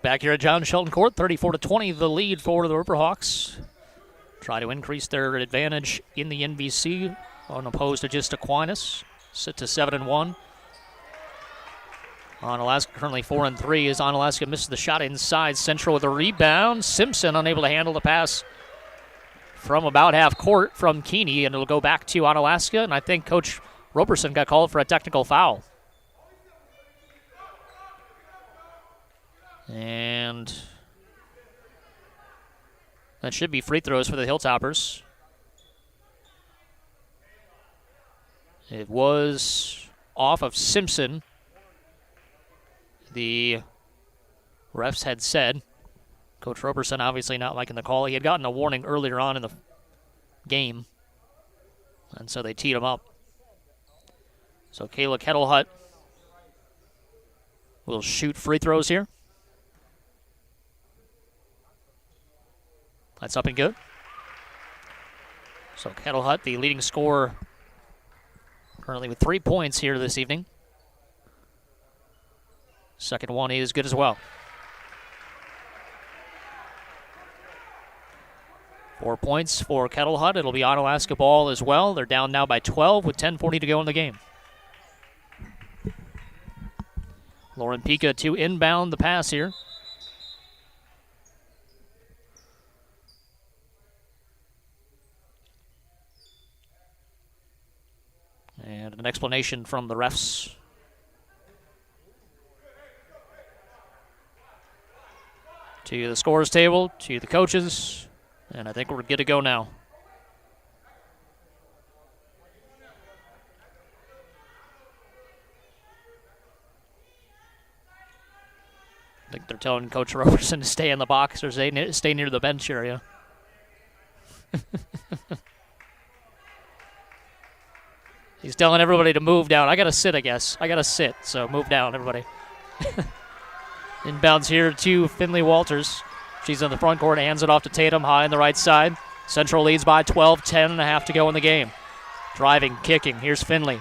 Back here at John Shelton Court, 34-20, the lead for the Riverhawks. Try to increase their advantage in the NBC on opposed to just Aquinas. Sit to 7-1. Onalaska currently 4-3 as Onalaska misses the shot inside. Central with a rebound. Simpson unable to handle the pass from about half court from Keeney, and it'll go back to Onalaska. And I think Coach Roberson got called for a technical foul. And that should be free throws for the Hilltoppers. It was off of Simpson. The refs had said. Coach Roberson obviously not liking the call. He had gotten a warning earlier on in the game, and so they teed him up. So Kayla Kettlehut will shoot free throws here. That's up and good. So Kettlehut, the leading scorer, currently with 3 points here this evening. Second one is good as well. 4 points for Kettlehut. It'll be Onalaska ball as well. They're down now by 12 with 10:40 to go in the game. Lauren Pica to inbound the pass here. And an explanation from the refs. To the scores table, to the coaches, and I think we're good to go now. I think they're telling Coach Roberson to stay in the box or stay near the bench area. He's telling everybody to move down. I got to sit, I guess. I got to sit, so move down, everybody. Inbounds here to Finley Walters. She's in the front court, hands it off to Tatum, high on the right side. Central leads by 12, 10.5 to go in the game. Driving, kicking. Here's Finley.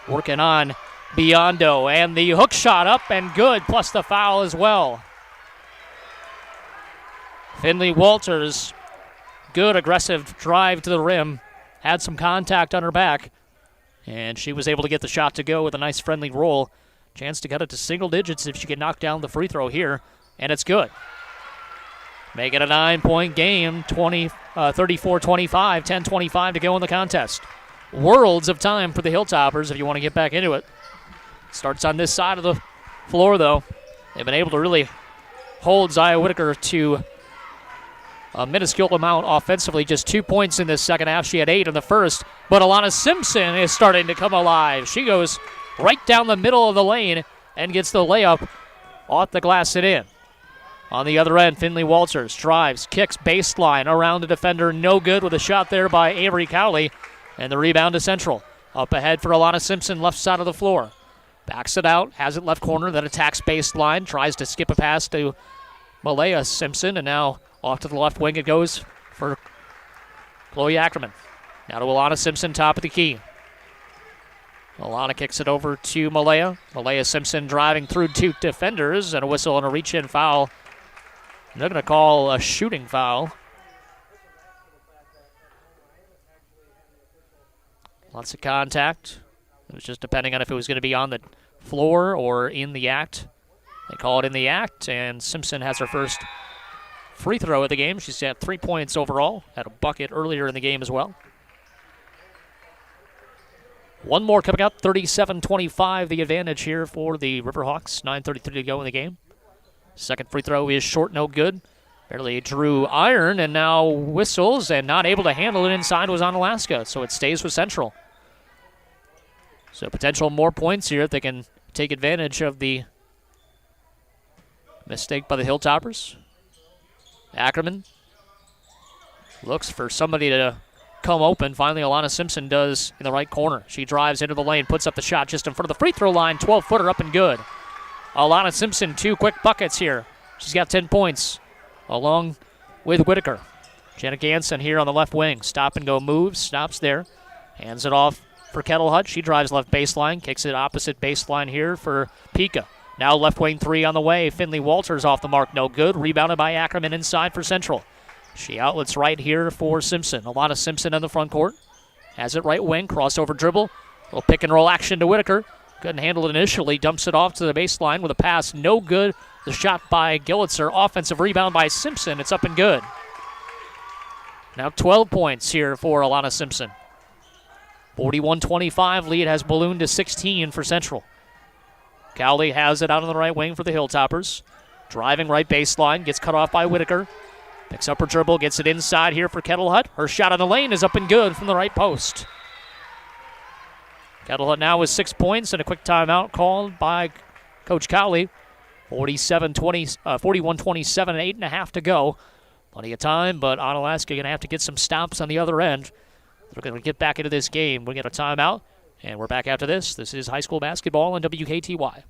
Working on Biondo, and the hook shot up and good, plus the foul as well. Finley Walters, good aggressive drive to the rim. Had some contact on her back, and she was able to get the shot to go with a nice friendly roll. Chance to cut it to single digits if she can knock down the free throw here, and it's good. Make it a 9-point game, 34-25, 10:25 to go in the contest. Worlds of time for the Hilltoppers if you want to get back into it. Starts on this side of the floor, though. They've been able to really hold Zia Whitaker to a minuscule amount offensively. Just 2 points in this second half. She had 8 in the first. But Alana Simpson is starting to come alive. She goes right down the middle of the lane and gets the layup off the glass and in. On the other end, Finley Walters drives, kicks baseline around the defender. No good with a shot there by Avery Cowley. And the rebound to Central. Up ahead for Alana Simpson, left side of the floor. Backs it out, has it left corner, then attacks baseline. Tries to skip a pass to Malaya Simpson. And now off to the left wing it goes for Chloe Ackerman. Now to Alana Simpson, top of the key. Alana kicks it over to Malaya. Malaya Simpson driving through 2 defenders, and a whistle and a reach-in foul. They're going to call a shooting foul. Lots of contact. It was just depending on if it was going to be on the floor or in the act. They call it in the act, and Simpson has her first free throw of the game. She's got 3 points overall. Had a bucket earlier in the game as well. One more coming up, 37-25, the advantage here for the Riverhawks. 9:33 to go in the game. Second free throw is short, no good. Barely drew iron, and now whistles, and not able to handle it inside was Onalaska, so it stays with Central. So potential more points here if they can take advantage of the mistake by the Hilltoppers. Ackerman looks for somebody to come open. Finally, Alana Simpson does in the right corner. She drives into the lane, puts up the shot just in front of the free throw line. 12-footer up and good. Alana Simpson, 2 quick buckets here. She's got 10 points along with Whitaker. Jenna Ganson here on the left wing. Stop and go moves, stops there. Hands it off for Kettle Hut. She drives left baseline, kicks it opposite baseline here for Pika. Now left wing 3 on the way. Finley Walters off the mark, no good. Rebounded by Ackerman inside for Central. She outlets right here for Simpson. Alana Simpson in the front court. Has it right wing, crossover dribble. Little pick and roll action to Whitaker. Couldn't handle it initially. Dumps it off to the baseline with a pass. No good. The shot by Gillitzer. Offensive rebound by Simpson. It's up and good. Now 12 points here for Alana Simpson. 41-25. Lead has ballooned to 16 for Central. Cowley has it out on the right wing for the Hilltoppers. Driving right baseline. Gets cut off by Whitaker. Picks up her dribble. Gets it inside here for Kettle Hut. Her shot on the lane is up and good from the right post. Kettle Hut now with 6 points and a quick timeout called by Coach Cowley. 41-27, 8.5 to go. Plenty of time, but Onalaska going to have to get some stops on the other end. They're going to get back into this game. We'll get a timeout, and we're back after this. This is high school basketball on WKTY.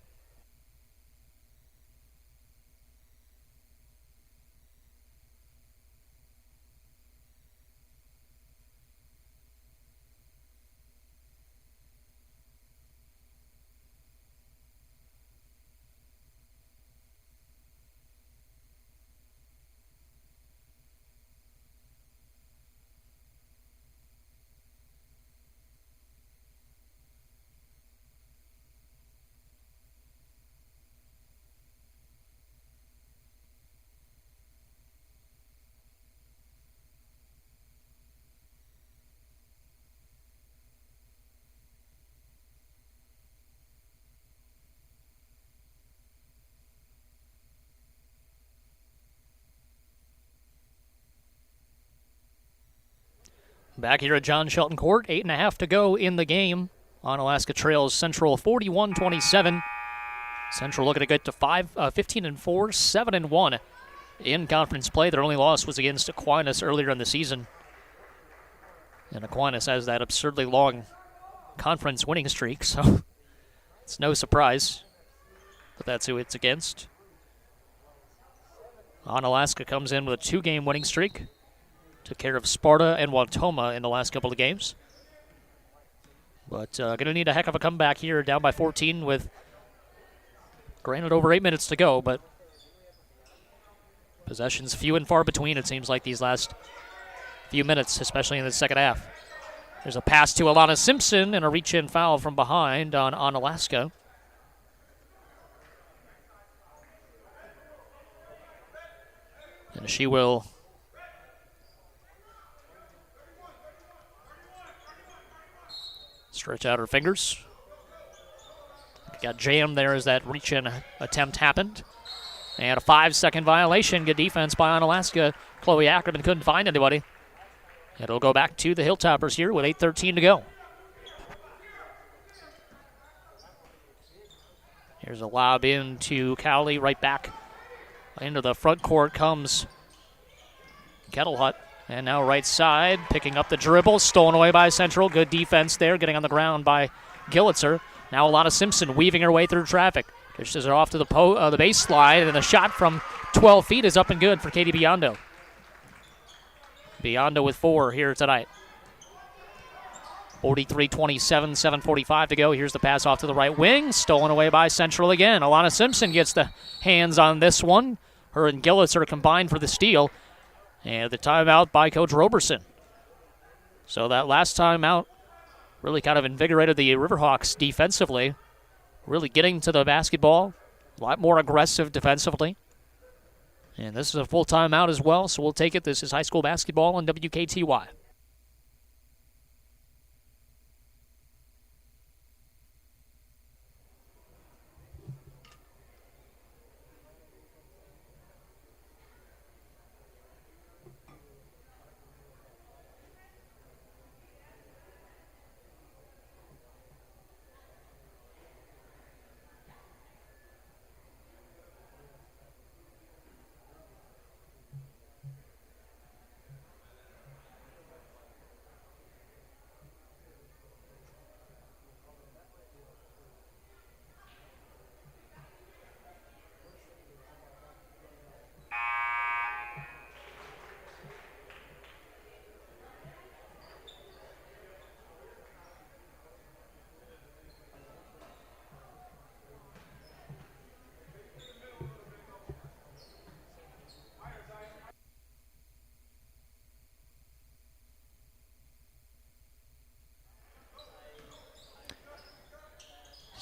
Back here at John Shelton Court, 8.5 to go in the game. Onalaska trails Central 41-27. Central looking to get to 15-4, 7-1 in conference play. Their only loss was against Aquinas earlier in the season. And Aquinas has that absurdly long conference winning streak, so it's no surprise that that's who it's against. Onalaska comes in with a 2-game winning streak. Took care of Sparta and Wautoma in the last couple of games. But going to need a heck of a comeback here, down by 14 with, granted, over 8 minutes to go, but possessions few and far between, it seems like, these last few minutes, especially in the second half. There's a pass to Alana Simpson and a reach-in foul from behind on Onalaska. And she will stretch out her fingers. Got jammed there as that reach-in attempt happened. And a 5-second violation. Good defense by Onalaska. Chloe Ackerman couldn't find anybody. It'll go back to the Hilltoppers here with 8:13 to go. Here's a lob in to Cowley, right back into the front court comes Kettlehut. And now right side, picking up the dribble, stolen away by Central. Good defense there, getting on the ground by Gillitzer. Now Alana Simpson weaving her way through traffic. Dishes her off to the baseline, and the shot from 12 feet is up and good for Katie Biondo. Biondo with 4 here tonight. 43-27, 7:45 to go. Here's the pass off to the right wing, stolen away by Central again. Alana Simpson gets the hands on this one. Her and Gillitzer combined for the steal. And the timeout by Coach Roberson. So that last timeout really kind of invigorated the Riverhawks defensively. Really getting to the basketball. A lot more aggressive defensively. And this is a full timeout as well, so we'll take it. This is high school basketball on WKTY.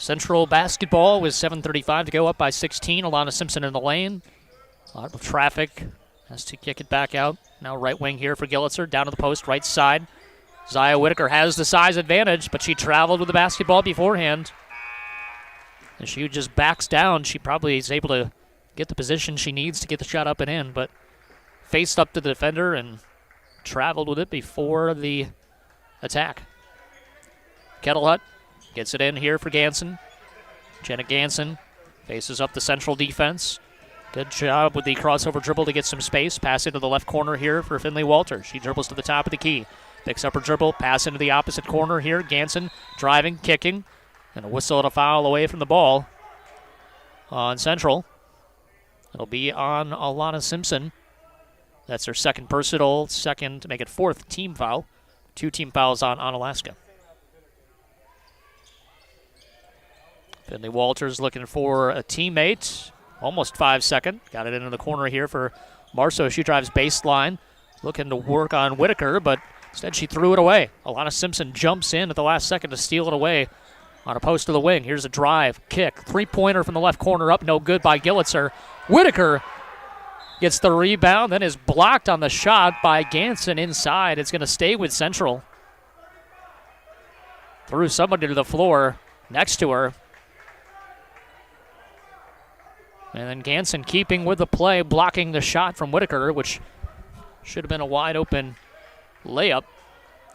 Central basketball with 7:35 to go, up by 16. Alana Simpson in the lane. A lot of traffic. Has to kick it back out. Now right wing here for Gillitzer. Down to the post, right side. Zaya Whitaker has the size advantage, but she traveled with the basketball beforehand. And she just backs down. She probably is able to get the position she needs to get the shot up and in, but faced up to the defender and traveled with it before the attack. Kettlehut gets it in here for Ganson. Jenna Ganson faces up the Central defense. Good job with the crossover dribble to get some space. Pass into the left corner here for Finley Walter. She dribbles to the top of the key. Picks up her dribble. Pass into the opposite corner here. Ganson driving, kicking. And a whistle and a foul away from the ball on Central. It'll be on Alana Simpson. That's her second personal, second to make it 4th team foul. 2 team fouls on Onalaska. Finley Walters looking for a teammate. Almost 5 second. Got it into the corner here for Marceau. She drives baseline. Looking to work on Whitaker, but instead she threw it away. Alana Simpson jumps in at the last second to steal it away on a post to the wing. Here's a drive, kick. 3-pointer from the left corner, up no good by Gillitzer. Whitaker gets the rebound, then is blocked on the shot by Ganson inside. It's going to stay with Central. Threw somebody to the floor next to her. And then Ganson keeping with the play, blocking the shot from Whitaker, which should have been a wide open layup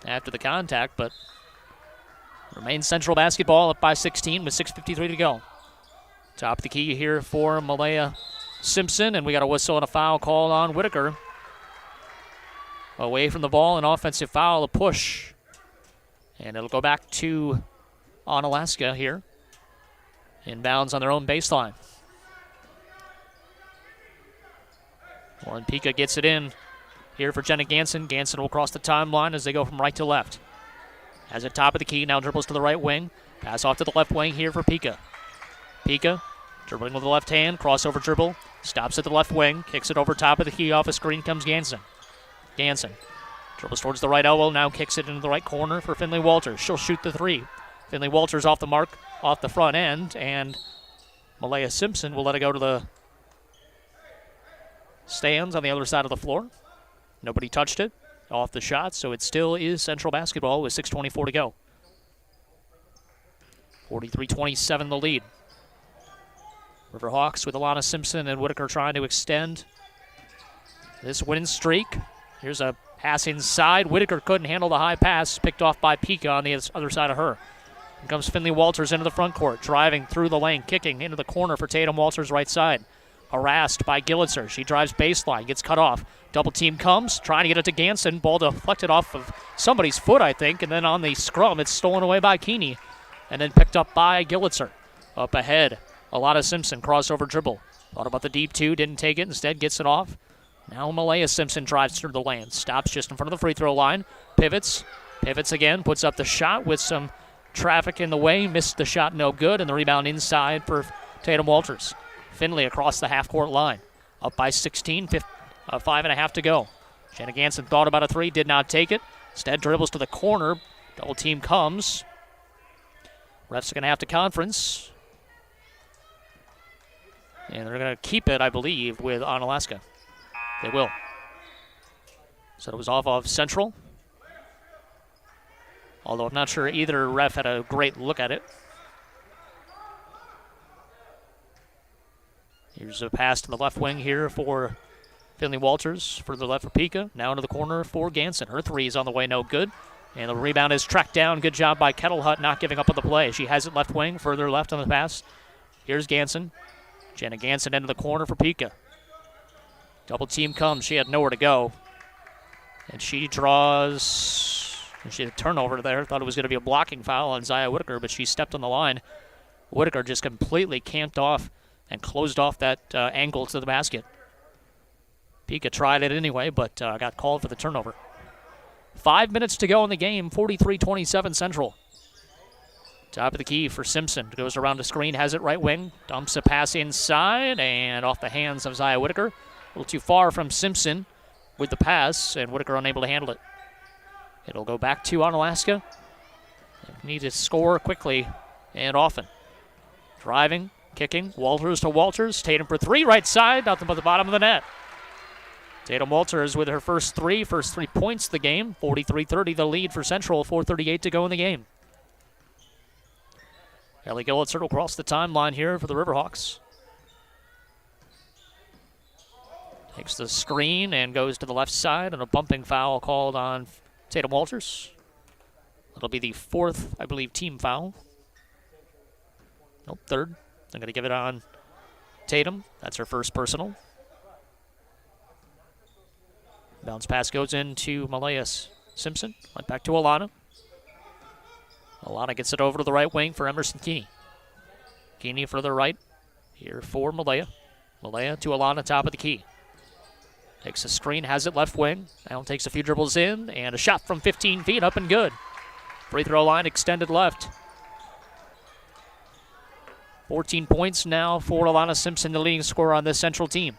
after the contact, but remains Central basketball up by 16 with 6:53 to go. Top of the key here for Malaya Simpson, and we got a whistle and a foul call on Whitaker. away from the ball, an offensive foul, a push. And it'll go back to Onalaska here. Inbounds on their own baseline. Lauren Pika gets it in here for Jenna Ganson. Ganson will cross the timeline as they go from right to left. Has it top of the key, now dribbles to the right wing. Pass off to the left wing here for Pika. Pika dribbling with the left hand, crossover dribble. Stops at the left wing, kicks it over top of the key. Off a screen comes Ganson. Ganson dribbles towards the right elbow, now kicks it into the right corner for Finley Walters. She'll shoot the three. Finley Walters off the mark, off the front end, and Malaya Simpson will let it go to the stands on the other side of the floor. Nobody touched it off the shot, so it still is Central basketball with 6:24 to go. 43-27 the lead. Riverhawks with Alana Simpson and Whitaker trying to extend this winning streak. Here's a pass inside. Whitaker couldn't handle the high pass, picked off by Pika on the other side of her. Here comes Finley Walters into the front court, driving through the lane, kicking into the corner for Tatum Walters' right side. Harassed by Gillitzer. She drives baseline, gets cut off. Double team comes, trying to get it to Ganson. Ball deflected off of somebody's foot, I think, and then on the scrum, it's stolen away by Keeney, and then picked up by Gillitzer. Up ahead, Alana Simpson, crossover dribble. Thought about the deep two, didn't take it, instead gets it off. Now Malaya Simpson drives through the lane, stops just in front of the free throw line, pivots again, puts up the shot with some traffic in the way, missed the shot, no good, and the rebound inside for Tatum Walters. Finley across the half-court line, up by 16, 5.5 to go. Jenna Ganson thought about a three, did not take it. Instead dribbles to the corner, double team comes. Refs are going to have to conference. And they're going to keep it, I believe, with Onalaska. They will. So it was off of Central. Although I'm not sure either ref had a great look at it. Here's a pass to the left wing here for Finley Walters. Further left for Pika. Now into the corner for Ganson. Her three is on the way, no good. And the rebound is tracked down. Good job by Kettlehut not giving up on the play. She has it left wing, further left on the pass. Here's Ganson. Jenna Ganson into the corner for Pika. Double team comes. She had nowhere to go. And she draws. She had a turnover there. Thought it was going to be a blocking foul on Zaya Whitaker, but she stepped on the line. Whitaker just completely camped off and closed off that angle to the basket. Pika tried it anyway, but got called for the turnover. 5 minutes to go in the game, 43-27 Central. Top of the key for Simpson. Goes around the screen, has it right wing. Dumps a pass inside and off the hands of Zaya Whitaker. A little too far from Simpson with the pass, and Whitaker unable to handle it. It'll go back to Onalaska. Need to score quickly and often. Driving, kicking, Walters to Walters. Tatum for three, right side, nothing but the bottom of the net. Tatum Walters with her first 3 points of the game. 43-30 the lead for Central, 4:38 to go in the game. Ellie Gillitzer will cross the timeline here for the Riverhawks. Takes the screen and goes to the left side, and a bumping foul called on Tatum Walters. That'll be the 4th, I believe, team foul. Nope, 3rd. I'm going to give it on Tatum. That's her first personal. Bounce pass goes into Malaya Simpson. Went back to Alana. Alana gets it over to the right wing for Emerson Keeney. Keeney for the right here for Malaya. Malaya to Alana, top of the key. Takes a screen, has it left wing. Now takes a few dribbles in, and a shot from 15 feet, up and good. Free throw line extended left. 14 points now for Alana Simpson, the leading scorer on this Central team.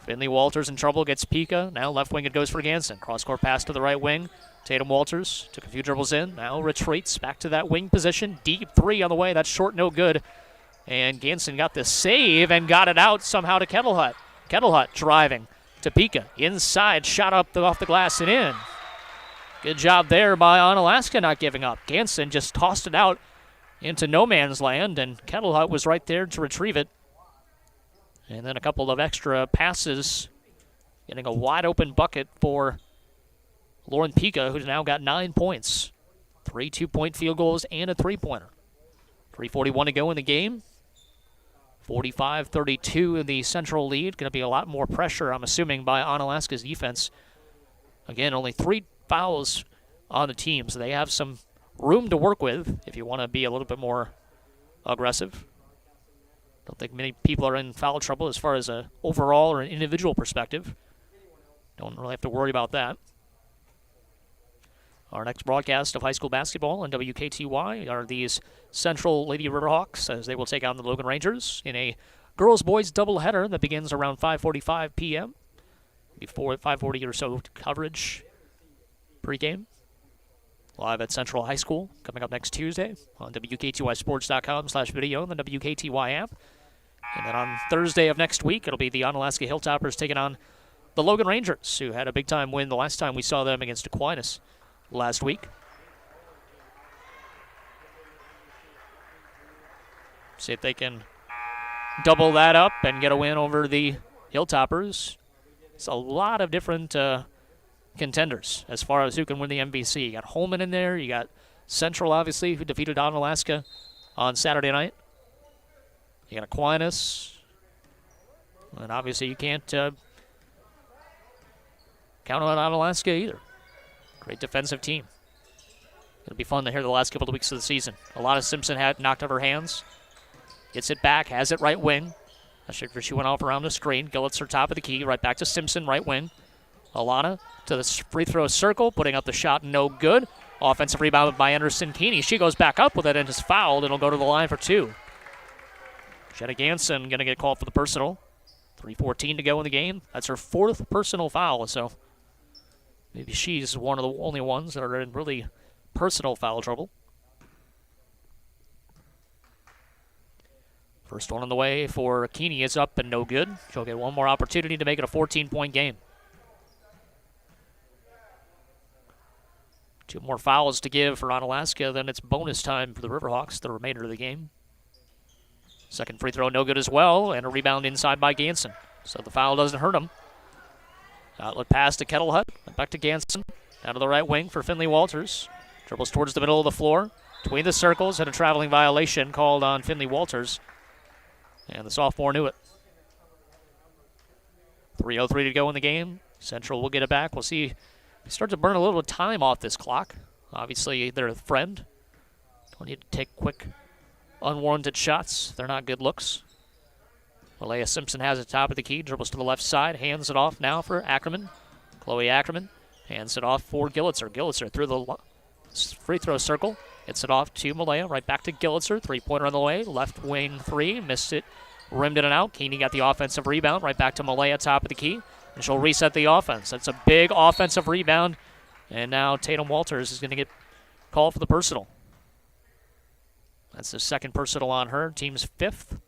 Finley Walters in trouble, gets Pika. Now left wing it goes for Ganson. Cross-court pass to the right wing. Tatum Walters took a few dribbles in. Now retreats back to that wing position. Deep three on the way. That's short, no good. And Ganson got the save and got it out somehow to Kettlehut. Kettlehut driving to Pika. Inside, shot up off the glass and in. Good job there by Onalaska not giving up. Ganson just tossed it out into no man's land, and Kettlehut was right there to retrieve it. And then a couple of extra passes, getting a wide open bucket for Lauren Pika, who's now got 9 points. 3 2-point field goals and a three-pointer. 3:41 to go in the game. 45-32 in the Central lead. Going to be a lot more pressure, I'm assuming, by Onalaska's defense Again, only 3 fouls on the team, so they have some room to work with if you want to be a little bit more aggressive. Don't think many people are in foul trouble as far as an overall or an individual perspective. Don't really have to worry about that. Our next broadcast of high school basketball on WKTY are these Central Lady Riverhawks as they will take on the Logan Rangers in a girls-boys doubleheader that begins around 5:45 p.m. Before 5:40 or so coverage pregame. Live at Central High School coming up next Tuesday on WKTYSports.com/video and the WKTY app. And then on Thursday of next week, it'll be the Onalaska Hilltoppers taking on the Logan Rangers, who had a big-time win the last time we saw them against Aquinas last week. See if they can double that up and get a win over the Hilltoppers. It's a lot of different contenders as far as who can win the MVC. You got Holman in there. You got Central, obviously, who defeated Onalaska on Saturday night. You got Aquinas. And obviously you can't count on Onalaska either. Great defensive team. It'll be fun to hear the last couple of weeks of the season. Alana Simpson had knocked out her hands. Gets it back, has it right wing. She went off around the screen. Gillitzer top of the key, right back to Simpson, right wing. Alana to the free throw circle, putting up the shot, no good. Offensive rebound by Anderson Keeney. She goes back up with it and is fouled, and will go to the line for 2. Jenna Ganson going to get called for the personal. 3:14 to go in the game. That's her 4th personal foul, so maybe she's one of the only ones that are in really personal foul trouble. First one on the way for Keeney is up and no good. She'll get one more opportunity to make it a 14-point game. 2 more fouls to give for Onalaska, then it's bonus time for the Riverhawks the remainder of the game. Second free throw no good as well, and a rebound inside by Ganson. So the foul doesn't hurt him. Outlet pass to Kettlehut, back to Ganson. Out of the right wing for Finley Walters. Dribbles towards the middle of the floor. Between the circles, and a traveling violation called on Finley Walters. And the sophomore knew it. 3:03 to go in the game. Central will get it back. We'll see. We start to burn a little time off this clock. Obviously, they're a friend. Don't need to take quick, unwarranted shots. They're not good looks. Malaya Simpson has it top of the key. Dribbles to the left side. Hands it off now for Ackerman. Chloe Ackerman hands it off for Gillitzer. Gillitzer through the free throw circle. Gets it off to Malaya. Right back to Gillitzer. 3-pointer on the way. Left wing 3. Missed it. Rimmed it and out. Keeney got the offensive rebound. Right back to Malaya, top of the key. And she'll reset the offense. That's a big offensive rebound. And now Tatum Walters is going to get called for the personal. That's the second personal on her. Team's 5th.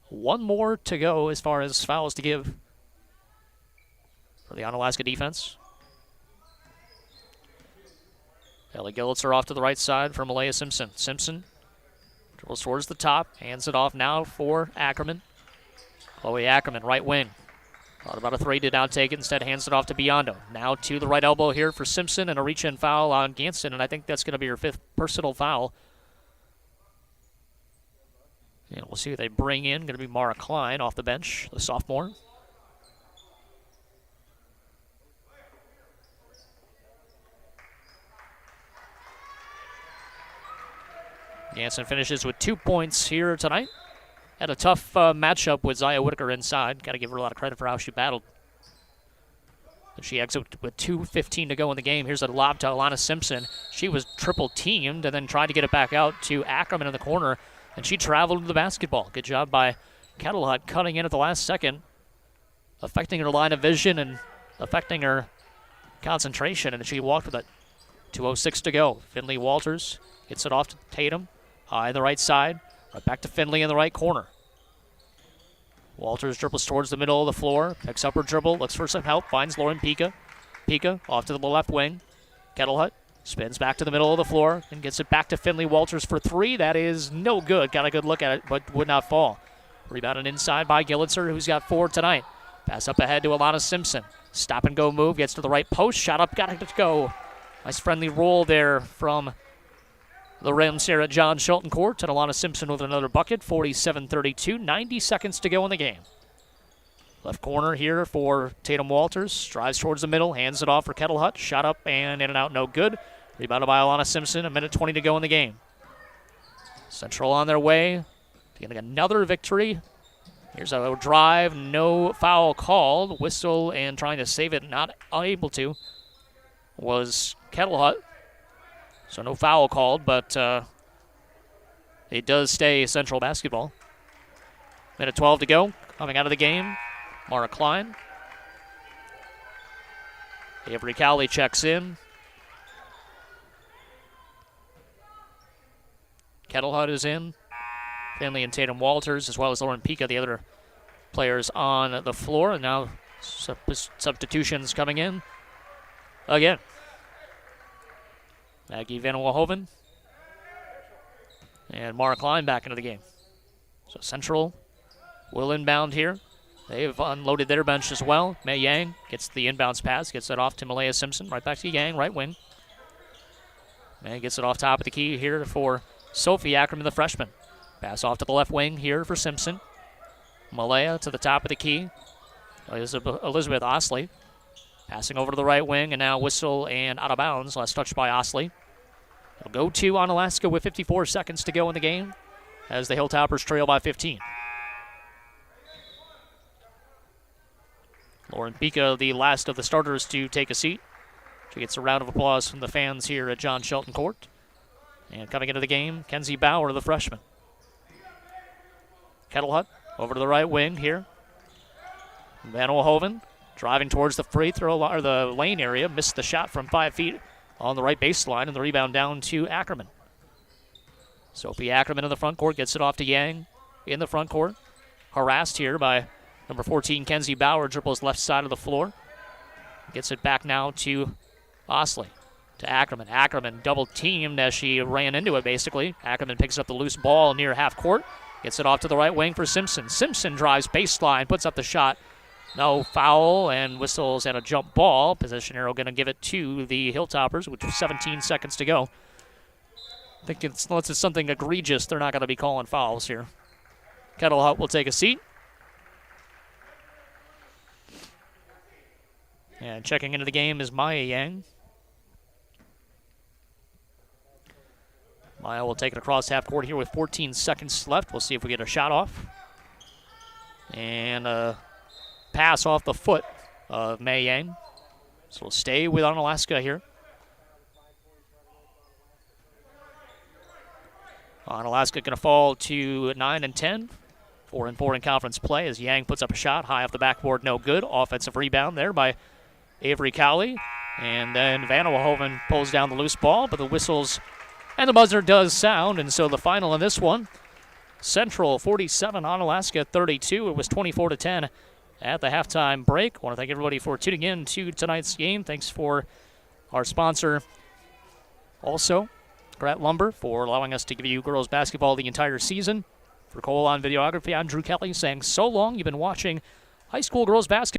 1 more to go as far as fouls to give for the Onalaska defense. Ellie Gillitzer off to the right side for Malaya Simpson. Simpson dribbles towards the top. Hands it off now for Ackerman. Chloe Ackerman, right wing. Thought about a 3, did not take it. Instead hands it off to Biondo. Now to the right elbow here for Simpson, and a reach-in foul on Ganson, and I think that's going to be her 5th personal foul. And we'll see who they bring in. Going to be Mara Klein off the bench, the sophomore. Ganson finishes with 2 points here tonight. Had a tough matchup with Zaya Whitaker inside. Got to give her a lot of credit for how she battled. She exits with 2:15 to go in the game. Here's a lob to Alana Simpson. She was triple teamed and then tried to get it back out to Ackerman in the corner, and she traveled to the basketball. Good job by Kettlehut cutting in at the last second, affecting her line of vision and affecting her concentration, and she walked with it. 2:06 to go. Finley Walters gets it off to Tatum. High the right side. Right back to Finley in the right corner. Walters dribbles towards the middle of the floor. Picks up her dribble. Looks for some help. Finds Lauren Pika. Pika off to the left wing. Kettlehut spins back to the middle of the floor and gets it back to Finley Walters for 3. That is no good. Got a good look at it, but would not fall. Rebounded inside by Gillitzer, who's got 4 tonight. Pass up ahead to Alana Simpson. Stop and go move. Gets to the right post. Shot up. Got it to go. Nice friendly roll there from the rims here at John Schulten Court, and Alana Simpson with another bucket. 47-32, 90 seconds to go in the game. Left corner here for Tatum Walters. Drives towards the middle, hands it off for Kettle Hut. Shot up and in and out, no good. Rebounded by Alana Simpson, 1:20 to go in the game. Central on their way, getting another victory. Here's a drive, no foul called. Whistle and trying to save it, not able to, was Kettle Hut. So no foul called, but it does stay Central basketball. 1:12 to go, coming out of the game. Mara Klein. Avery Cowley checks in. Kettle Hut is in. Finley and Tatum Walters, as well as Lauren Pika, the other players on the floor. And now substitutions coming in again. Maggie Van Wahoven and Mara Klein back into the game. So Central will inbound here. They've unloaded their bench as well. Mei Yang gets the inbounds pass, gets it off to Malaya Simpson. Right back to Yang, right wing. May gets it off top of the key here for Sophie Ackerman, the freshman. Pass off to the left wing here for Simpson. Malaya to the top of the key. Elizabeth Osley passing over to the right wing, and now whistle and out of bounds. Last touch by Osley. It'll go to Onalaska with 54 seconds to go in the game as the Hilltoppers trail by 15. Lauren Pika, the last of the starters to take a seat. She gets a round of applause from the fans here at John Shelton Court. And coming into the game, Kenzie Bauer, the freshman. Kettle Hut over to the right wing here. Van O'Hoven driving towards the free throw or the lane area, missed the shot from 5 feet on the right baseline, and the rebound down to Ackerman. Sophie Ackerman in the front court gets it off to Yang in the front court. Harassed here by number 14, Kenzie Bauer, dribbles left side of the floor. Gets it back now to Osley, to Ackerman. Ackerman double teamed as she ran into it, basically. Ackerman picks up the loose ball near half court. Gets it off to the right wing for Simpson. Simpson drives baseline, puts up the shot. No foul, and whistles and a jump ball. Possession arrow going to give it to the Hilltoppers with 17 seconds to go. I think unless it's something egregious, they're not going to be calling fouls here. Kettle Hut will take a seat. And checking into the game is Maya Yang. Maya will take it across half court here with 14 seconds left. We'll see if we get a shot off. And a pass off the foot of Mei Yang. So we'll stay with Onalaska here. Onalaska going to fall to 9 and 10. 4 and 4 in conference play as Yang puts up a shot high off the backboard, no good. Offensive rebound there by Avery Cowley. And then Van O'Hoven pulls down the loose ball, but the whistles and the buzzer does sound. And so the final in this one, Central 47, Onalaska 32. It was 24-10 at the halftime break. I want to thank everybody for tuning in to tonight's game. Thanks for our sponsor also, Grat Lumber, for allowing us to give you girls basketball the entire season. For Cole on videography, I'm Drew Kelly saying so long. You've been watching high school girls basketball.